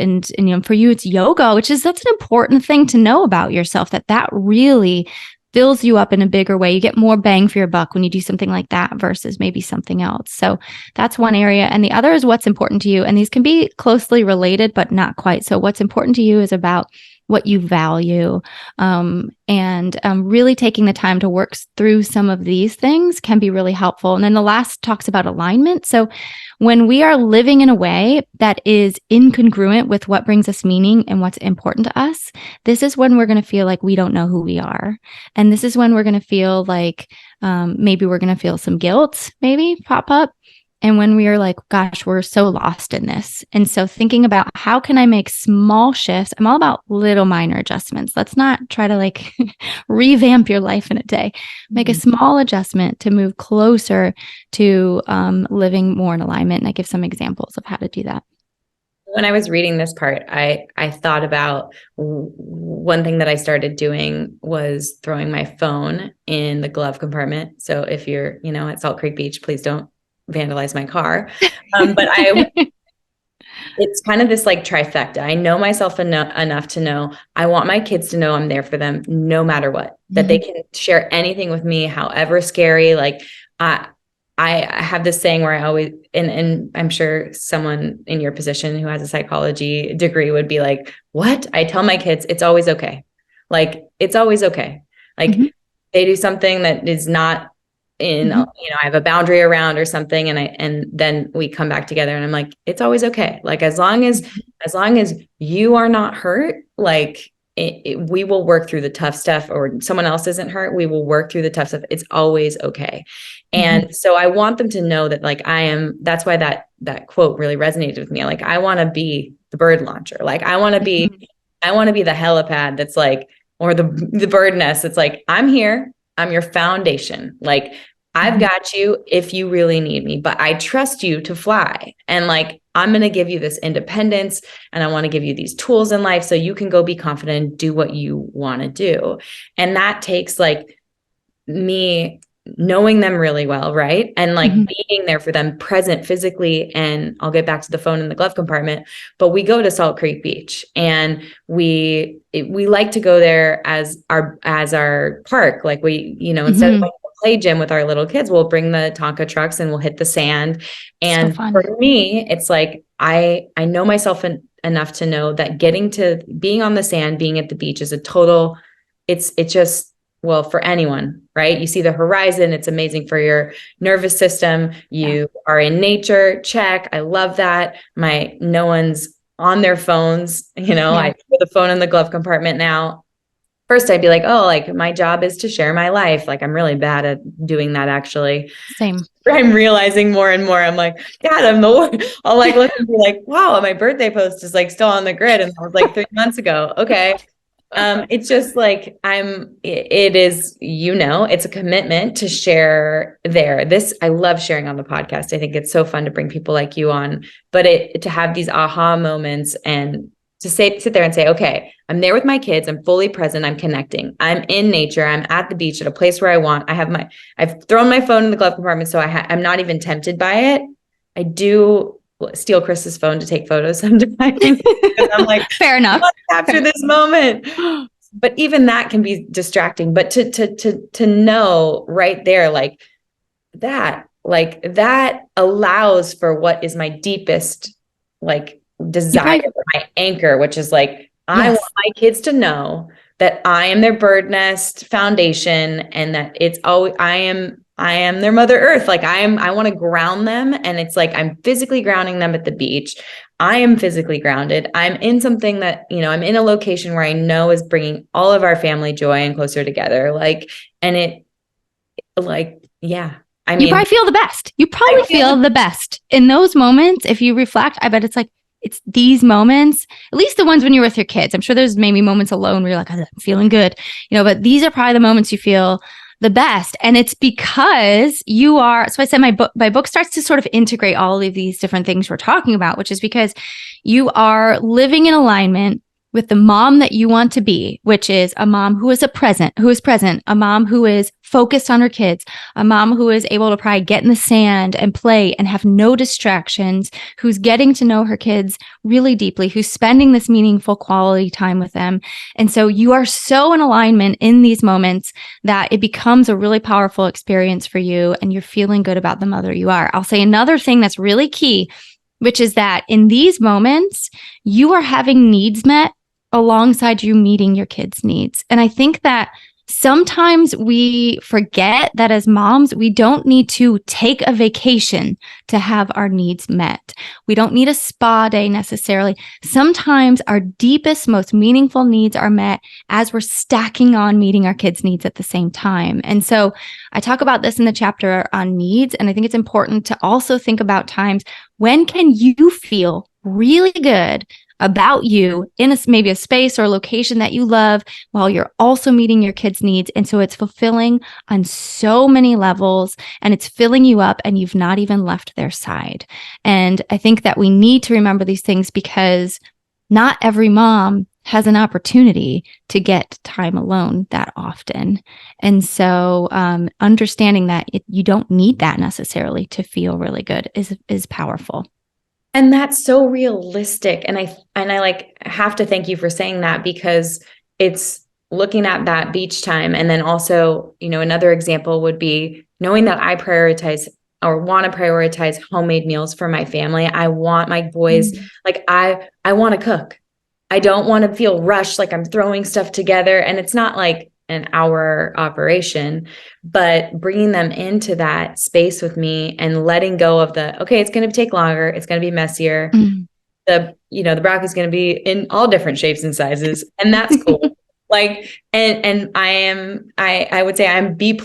for you, it's yoga, that's an important thing to know about yourself, that really fills you up in a bigger way. You get more bang for your buck when you do something like that versus maybe something else. So that's one area. And the other is what's important to you. And these can be closely related, but not quite. So what's important to you is about what you value. And really taking the time to work through some of these things can be really helpful. And then the last talks about alignment. So when we are living in a way that is incongruent with what brings us meaning and what's important to us, this is when we're going to feel like we don't know who we are. And this is when we're going to feel like maybe we're going to feel some guilt maybe pop up. And when we are like, gosh, we're so lost in this. And so thinking about how can I make small shifts? I'm all about little minor adjustments. Let's not try to like revamp your life in a day. Make a small adjustment to move closer to living more in alignment. And I give some examples of how to do that. When I was reading this part, I thought about one thing that I started doing was throwing my phone in the glove compartment. So if you're, at Salt Creek Beach, please don't vandalize my car. But it's kind of this like trifecta. I know myself enough to know I want my kids to know I'm there for them no matter what, that they can share anything with me, however scary. Like I have this saying where I always, and I'm sure someone in your position who has a psychology degree would be like, what? I tell my kids, it's always okay. Like, it's always okay. Like they do something that is not in, I have a boundary around or something. And then we come back together and I'm like, it's always okay. Like, as long as you are not hurt, like we will work through the tough stuff, or someone else isn't hurt, we will work through the tough stuff. It's always okay. And so I want them to know that like that's why that quote really resonated with me. Like, I want to be the bird launcher. Like I want to be the helipad that's like, or the bird nest. It's like, I'm here. I'm your foundation. Like, I've got you if you really need me, but I trust you to fly. And like, I'm going to give you this independence, and I want to give you these tools in life so you can go be confident and do what you want to do. And that takes like me knowing them really well. Right. And like being there for them, present physically. And I'll get back to the phone in the glove compartment, but we go to Salt Creek Beach and we like to go there as our park. Like we, instead of play gym with our little kids, we'll bring the Tonka trucks and we'll hit the sand. And so for me, it's like, I know myself enough to know that getting to being on the sand, being at the beach is a total it's just, well, for anyone, right? You see the horizon. It's amazing for your nervous system. You are in nature. Check. I love that. No one's on their phones. I put the phone in the glove compartment now. First, I'd be like, oh, like my job is to share my life. Like I'm really bad at doing that, actually. Same. I'm realizing more and more. I'm like, God, I'll like look and be like, wow, my birthday post is like still on the grid. And that was like 3 months ago. Okay. It's just like it is, it's a commitment to share there. I love sharing on the podcast. I think it's so fun to bring people like you on, but to have these aha moments and to sit there and say, okay, I'm there with my kids. I'm fully present. I'm connecting. I'm in nature. I'm at the beach at a place where I want. I've thrown my phone in the glove compartment. So I'm not even tempted by it. I do steal Chris's phone to take photos sometimes. I'm like, fair enough. Capture this moment. But even that can be distracting. But to know right there, that allows for what is my deepest desire, my anchor, which is I want my kids to know that I am their bird nest foundation, and that it's always I am their mother earth. I want to ground them. And it's I'm physically grounding them at the beach. I am physically grounded. I'm in something that, I'm in a location where I know is bringing all of our family joy and closer together. You probably feel the best. You probably feel the best in those moments. If you reflect, I bet it's these moments, at least the ones when you're with your kids. I'm sure there's maybe moments alone where you're like, I'm feeling good, but these are probably the moments you feel the best. And it's because you are, so I said my book starts to sort of integrate all of these different things we're talking about, which is because you are living in alignment with the mom that you want to be, which is a mom who is present, a mom who is focused on her kids, a mom who is able to probably get in the sand and play and have no distractions, who's getting to know her kids really deeply, who's spending this meaningful quality time with them. And so you are so in alignment in these moments that it becomes a really powerful experience for you, and you're feeling good about the mother you are. I'll say another thing that's really key, which is that in these moments, you are having needs met alongside you meeting your kids' needs. And I think that sometimes we forget that as moms, we don't need to take a vacation to have our needs met. We don't need a spa day necessarily. Sometimes our deepest, most meaningful needs are met as we're stacking on meeting our kids' needs at the same time. And so I talk about this in the chapter on needs. And I think it's important to also think about times when can you feel really good about you in maybe a space or a location that you love while you're also meeting your kids' needs. And so it's fulfilling on so many levels, and it's filling you up, and you've not even left their side. And I think that we need to remember these things because not every mom has an opportunity to get time alone that often. And so understanding that you don't need that necessarily to feel really good is powerful. And that's so realistic. And I have to thank you for saying that, because it's looking at that beach time. And then also, another example would be knowing that I prioritize or want to prioritize homemade meals for my family. I want my boys, I want to cook. I don't want to feel rushed, like I'm throwing stuff together. And it's not like an hour operation, but bringing them into that space with me and letting go of okay, it's going to take longer. It's going to be messier. Mm-hmm. The broccoli is going to be in all different shapes and sizes. And that's cool. And I would say I'm B+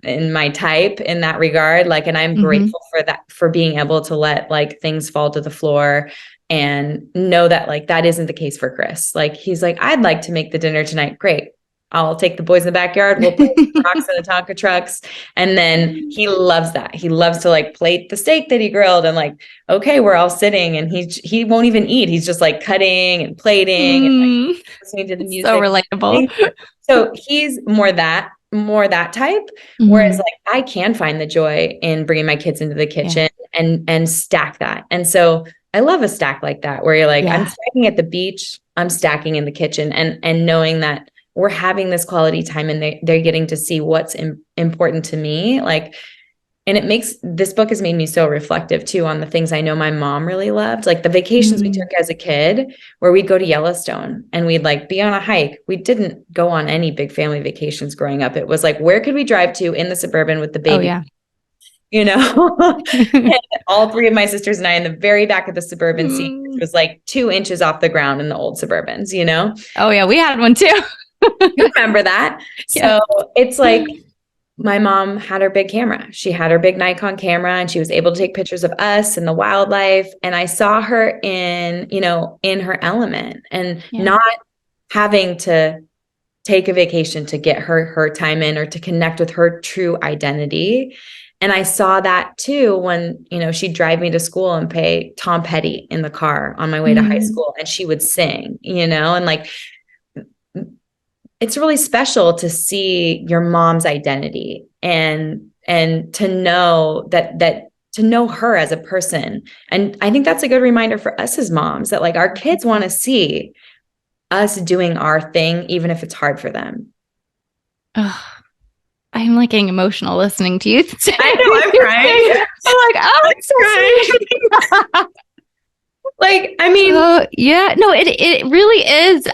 in my type in that regard. And I'm grateful for that, for being able to let things fall to the floor and know that that isn't the case for Chris. He's I'd like to make the dinner tonight. Great. I'll take the boys in the backyard. We'll play rocks in the Tonka trucks. And then he loves that. He loves to plate the steak that he grilled, and okay, we're all sitting, and he won't even eat. He's just cutting and plating and listening to the music. So relatable. So he's more that type. Whereas I can find the joy in bringing my kids into the kitchen and stack that. And so I love a stack like that, where you're I'm stacking at the beach, I'm stacking in the kitchen, and knowing that we're having this quality time, and they're getting to see what's important to me. And this book has made me so reflective too on the things I know my mom really loved, like the vacations we took as a kid, where we'd go to Yellowstone and we'd like be on a hike. We didn't go on any big family vacations growing up. It was like, where could we drive to in the Suburban with the baby? Oh, yeah. You know, and all three of my sisters and I in the very back of the Suburban seat, which was like 2 inches off the ground in the old Suburbans, you know? Oh, yeah. We had one too. You remember that? Yeah. So it's like, my mom had her big camera. She had her big Nikon camera and she was able to take pictures of us and the wildlife. And I saw her in her element and not having to take a vacation to get her time in or to connect with her true identity. And I saw that too when, she'd drive me to school and play Tom Petty in the car on my way to high school, and she would sing, and like, it's really special to see your mom's identity and to know that to know her as a person. And I think that's a good reminder for us as moms that like our kids want to see us doing our thing, even if it's hard for them. Oh, I'm like getting emotional listening to you. I know, I'm crying. I'm like, oh, I'm so like, I mean, yeah, no, it really is.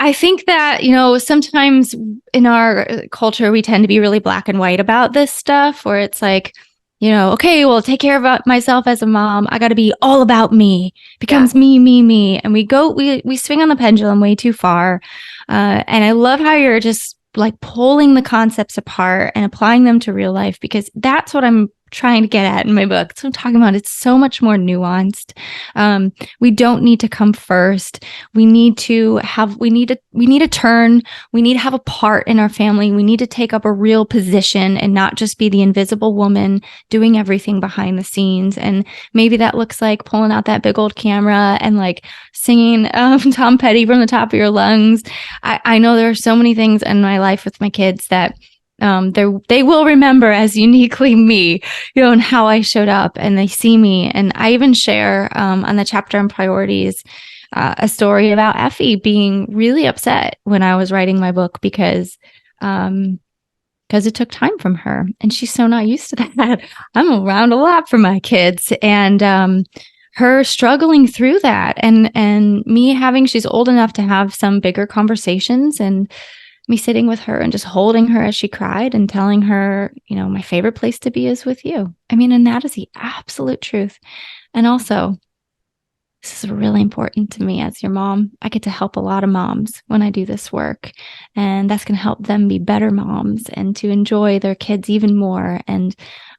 I think that, sometimes in our culture, we tend to be really black and white about this stuff where it's like, okay, well, take care of myself as a mom. I got to be all about me, becomes me. And we swing on the pendulum way too far. And I love how you're just like pulling the concepts apart and applying them to real life, because that's what I'm trying to get at in my book. That's what I'm talking about. It's so much more nuanced. We don't need to come first. We need to turn. We need to have a part in our family. We need to take up a real position and not just be the invisible woman doing everything behind the scenes. And maybe that looks like pulling out that big old camera and like singing Tom Petty from the top of your lungs. I know there are so many things in my life with my kids that they will remember as uniquely me, and how I showed up, and they see me. And I even share on the chapter on priorities a story about Effie being really upset when I was writing my book because it took time from her, and she's so not used to that. I'm around a lot for my kids, and her struggling through that, and me she's old enough to have some bigger conversations, and me sitting with her and just holding her as she cried and telling her, my favorite place to be is with you. I mean, and that is the absolute truth. And also, this is really important to me as your mom. I get to help a lot of moms when I do this work, and that's going to help them be better moms and to enjoy their kids even more. And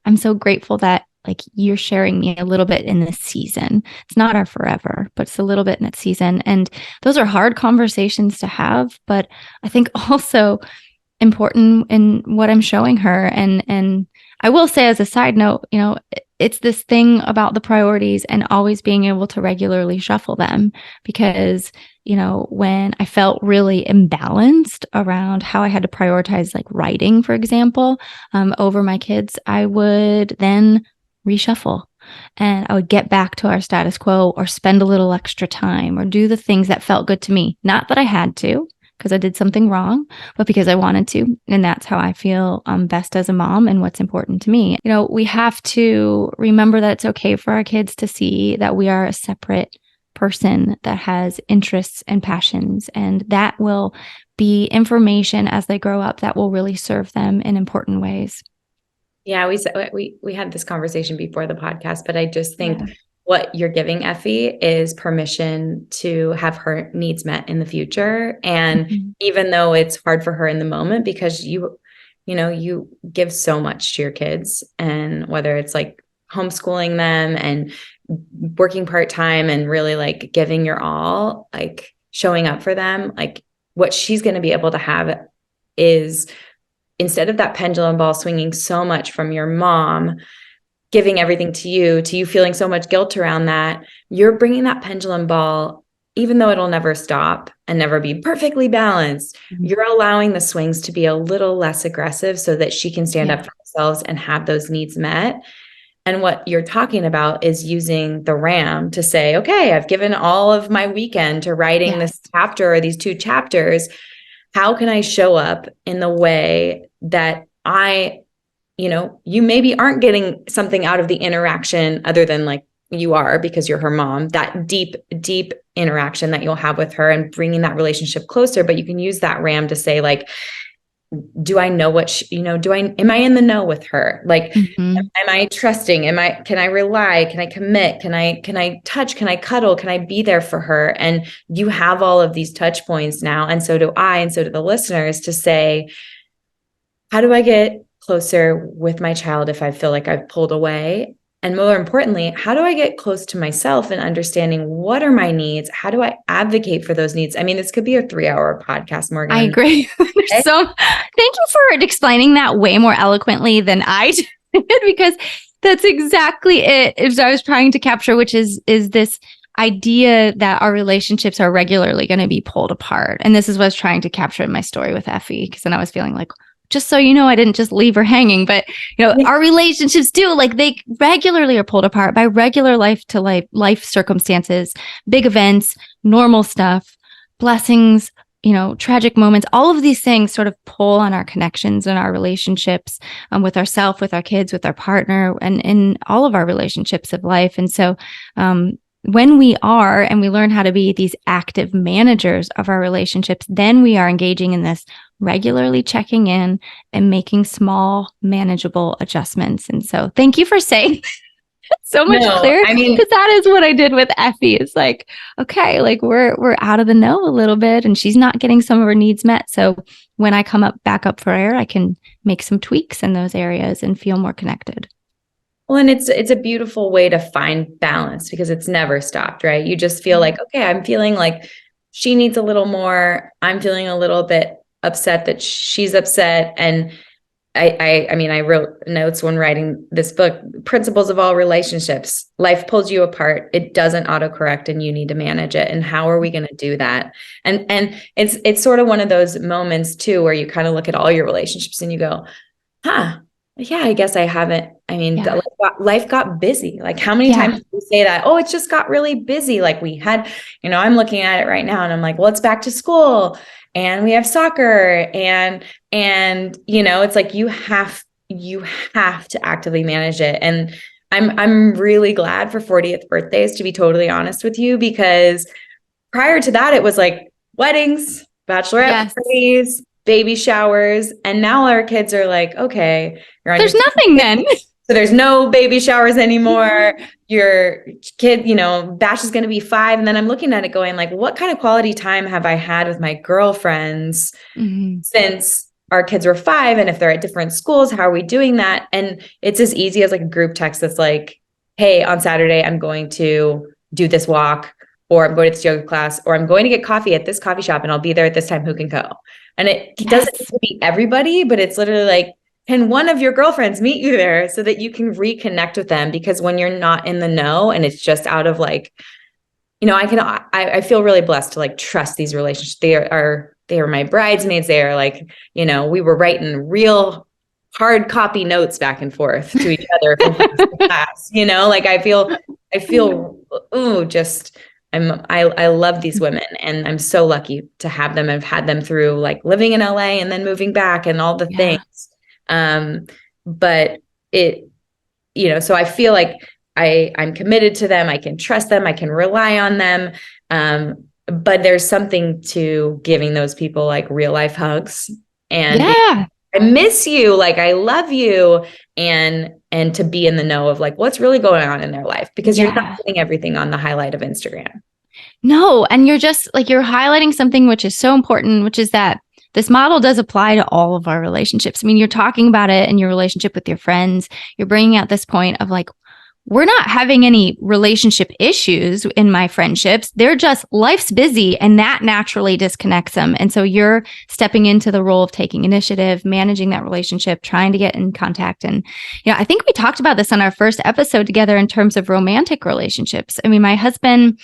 I'm so grateful that like you're sharing me a little bit in this season. It's not our forever, but it's a little bit in its season. And those are hard conversations to have, but I think also important in what I'm showing her. And I will say as a side note, it's this thing about the priorities and always being able to regularly shuffle them, because when I felt really imbalanced around how I had to prioritize like writing, for example, over my kids, I would then reshuffle, and I would get back to our status quo or spend a little extra time or do the things that felt good to me. Not that I had to, because I did something wrong, but because I wanted to. And that's how I feel best as a mom and what's important to me. We have to remember that it's okay for our kids to see that we are a separate person that has interests and passions, and that will be information as they grow up that will really serve them in important ways. Yeah, we had this conversation before the podcast, but I just think what you're giving Effie is permission to have her needs met in the future. And even though it's hard for her in the moment, because you give so much to your kids, and whether it's like homeschooling them and working part-time and really like giving your all, like showing up for them, like what she's going to be able to have is, instead of that pendulum ball swinging so much from your mom, giving everything to you feeling so much guilt around that, you're bringing that pendulum ball, even though it'll never stop and never be perfectly balanced, you're allowing the swings to be a little less aggressive so that she can stand up for themselves and have those needs met. And what you're talking about is using the RAM to say, okay, I've given all of my weekend to writing this chapter or these 2 chapters. How can I show up in the way that you maybe aren't getting something out of the interaction other than like you are because you're her mom, that deep, deep interaction that you'll have with her and bringing that relationship closer. But you can use that RAM to say like, do I know what am I in the know with her? Like, am I trusting? Can I rely? Can I commit? Can I touch? Can I cuddle? Can I be there for her? And you have all of these touch points now. And so do I, and so do the listeners, to say, how do I get closer with my child if I feel like I've pulled away? And more importantly, how do I get close to myself and understanding what are my needs? How do I advocate for those needs? I mean, this could be a 3-hour podcast, Morgan. I agree. So thank you for explaining that way more eloquently than I did, because that's exactly it. As I was trying to capture, which is this idea that our relationships are regularly going to be pulled apart. And this is what I was trying to capture in my story with Effie, because then I was feeling like, just so you know, I didn't just leave her hanging, but our relationships do, like, they regularly are pulled apart by regular life circumstances, big events, normal stuff, blessings, tragic moments. All of these things sort of pull on our connections and our relationships with ourselves, with our kids, with our partner, and in all of our relationships of life. And so when we learn how to be these active managers of our relationships, then we are engaging in this regularly checking in and making small, manageable adjustments. And so thank you for saying so much clearer. I mean, because that is what I did with Effie. It's like, okay, like we're out of the know a little bit and she's not getting some of her needs met. So when I come back up for air, I can make some tweaks in those areas and feel more connected. Well, and it's a beautiful way to find balance because it's never stopped, right? You just feel like, okay, I'm feeling like she needs a little more. I'm feeling a little bit upset that she's upset. And I wrote notes when writing this book, principles of all relationships. Life pulls you apart. It doesn't autocorrect and you need to manage it. And how are we going to do that? And it's sort of one of those moments too, where you kind of look at all your relationships and you go, yeah, I guess I haven't. I mean, life got busy. Like how many times do we say that? Oh, it just got really busy. Like we had, I'm looking at it right now and I'm like, well, it's back to school and we have soccer and it's like, you have to actively manage it. And I'm really glad for 40th birthdays, to be totally honest with you, because prior to that, it was like weddings, bachelorette parties, baby showers. And now our kids are like, okay, there's nothing then. So there's no baby showers anymore. Your kid, Bash is going to be 5. And then I'm looking at it going like, what kind of quality time have I had with my girlfriends since our kids were 5? And if they're at different schools, how are we doing that? And it's as easy as like a group text that's like, hey, on Saturday, I'm going to do this walk, or I'm going to this yoga class, or I'm going to get coffee at this coffee shop and I'll be there at this time. Who can go? And it doesn't need to be everybody, but it's literally like, can one of your girlfriends meet you there so that you can reconnect with them? Because when you're not in the know and it's just out of like, I feel really blessed to like trust these relationships. They are my bridesmaids. They are like, we were writing real hard copy notes back and forth to each other from class to class, like I feel, I love these women and I'm so lucky to have them. I've had them through like living in LA and then moving back and all the things. But it, so I feel like I'm committed to them. I can trust them. I can rely on them. But there's something to giving those people like real life hugs and I miss you. Like, I love you. And to be in the know of like, what's really going on in their life, because you're not putting everything on the highlight of Instagram. No. And you're just like, you're highlighting something which is so important, which is that this model does apply to all of our relationships. I mean, you're talking about it in your relationship with your friends. You're bringing out this point of like, we're not having any relationship issues in my friendships. They're just, life's busy and that naturally disconnects them. And so you're stepping into the role of taking initiative, managing that relationship, trying to get in contact. And, I think we talked about this on our first episode together in terms of romantic relationships. I mean, my husband,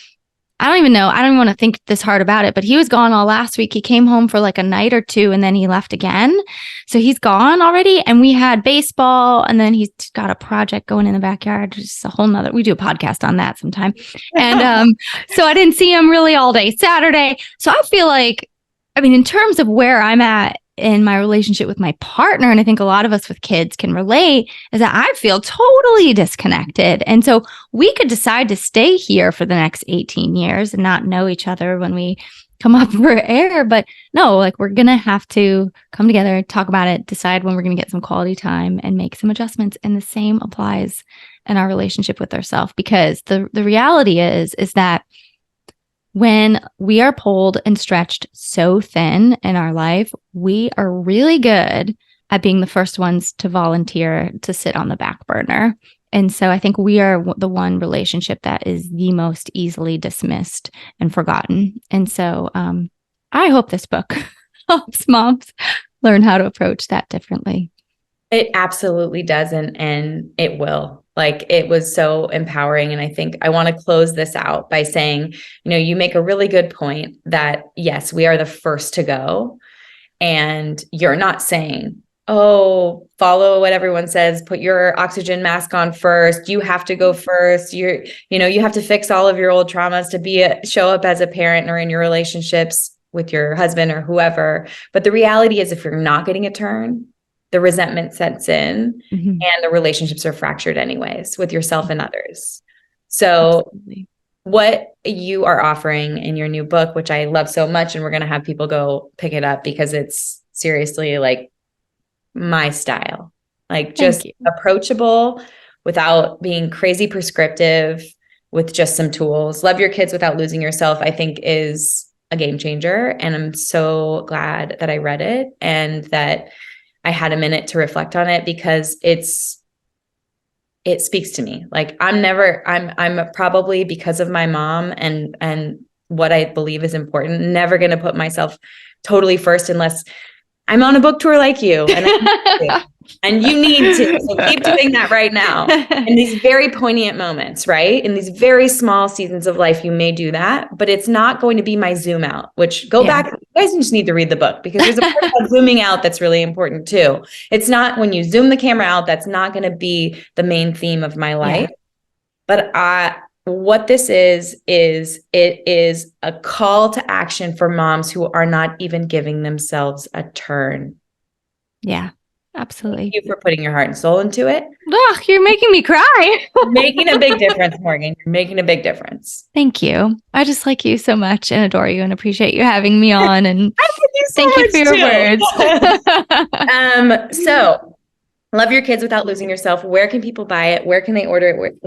I don't even want to think this hard about it, but he was gone all last week. He came home for like a night or two and then he left again. So he's gone already. And we had baseball and then he's got a project going in the backyard. Just a whole nother, we do a podcast on that sometime. And so I didn't see him really all day Saturday. So I feel like, I mean, in terms of where I'm at in my relationship with my partner, and I think a lot of us with kids can relate, is that I feel totally disconnected. And so we could decide to stay here for the next 18 years and not know each other when we come up for air. But no, like we're going to have to come together, talk about it, decide when we're going to get some quality time and make some adjustments. And the same applies in our relationship with ourselves, because the reality is that when we are pulled and stretched so thin in our life, we are really good at being the first ones to volunteer to sit on the back burner. And so I think we are the one relationship that is the most easily dismissed and forgotten. And so I hope this book helps moms learn how to approach that differently. It absolutely does. And it will. Like, it was so empowering. And I think I want to close this out by saying, you make a really good point that yes, we are the first to go. And you're not saying, oh, follow what everyone says, put your oxygen mask on first. You have to go first. You have to fix all of your old traumas to show up as a parent or in your relationships with your husband or whoever. But the reality is, if you're not getting a turn, the resentment sets in, and the relationships are fractured anyways with yourself and others. So absolutely. What you are offering in your new book, which I love so much, and we're going to have people go pick it up because it's seriously like my style, like just approachable without being crazy prescriptive, with just some tools. Love your kids without losing yourself, I think, is a game changer. And I'm so glad that I read it and that I had a minute to reflect on it, because it speaks to me. Like, I'm probably, because of my mom and what I believe is important, never going to put myself totally first unless I'm on a book tour like you. And you need to. So keep doing that right now. In these very poignant moments, right? In these very small seasons of life, you may do that, but it's not going to be my zoom out, which back. You guys just need to read the book, because there's a part about zooming out that's really important too. It's not, when you zoom the camera out, that's not going to be the main theme of my life. But what this is it is a call to action for moms who are not even giving themselves a turn. Yeah. Absolutely. Thank you for putting your heart and soul into it. Ugh, you're making me cry. You're making a big difference, Morgan. You're making a big difference. Thank you. I just like you so much and adore you and appreciate you having me on. And thank you for your words. So, Love Your Kids Without Losing Yourself. Where can people buy it? Where can they order it?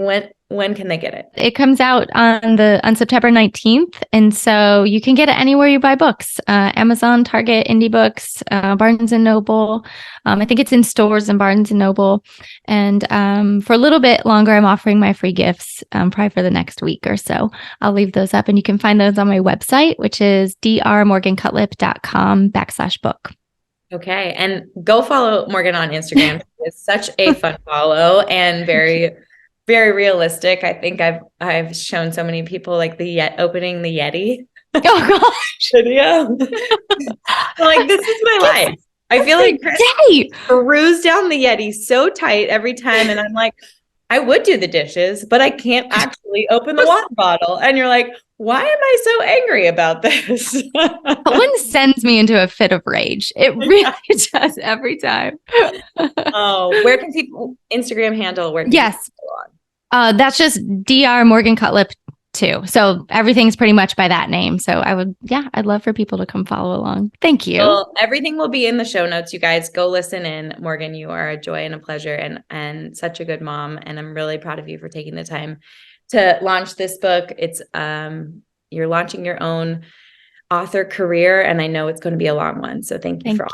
When can they get it? It comes out on September 19th. And so you can get it anywhere you buy books. Amazon, Target, Indie Books, Barnes & Noble. I think it's in stores in Barnes & Noble. And for a little bit longer, I'm offering my free gifts, probably for the next week or so. I'll leave those up, and you can find those on my website, which is drmorgancutlip.com/book. Okay. And go follow Morgan on Instagram. It's such a fun follow and very, very realistic. I think I've shown so many people like opening the Yeti. Oh gosh. Video. Like, this is my life. I feel like Chris screws down the Yeti so tight every time. And I'm like, I would do the dishes, but I can't actually open the water bottle. And you're like, why am I so angry about this? That one sends me into a fit of rage. It really does every time. Oh, where can people, Instagram handle? Where can yes. That's just Dr. Morgan Cutlip too. So everything's pretty much by that name. So I'd love for people to come follow along. Thank you. Well, everything will be in the show notes. You guys go listen in. Morgan, you are a joy and a pleasure and such a good mom. And I'm really proud of you for taking the time to launch this book. It's you're launching your own author career, and I know it's going to be a long one. So thank you for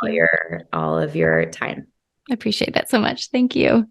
all of your time. I appreciate that so much. Thank you.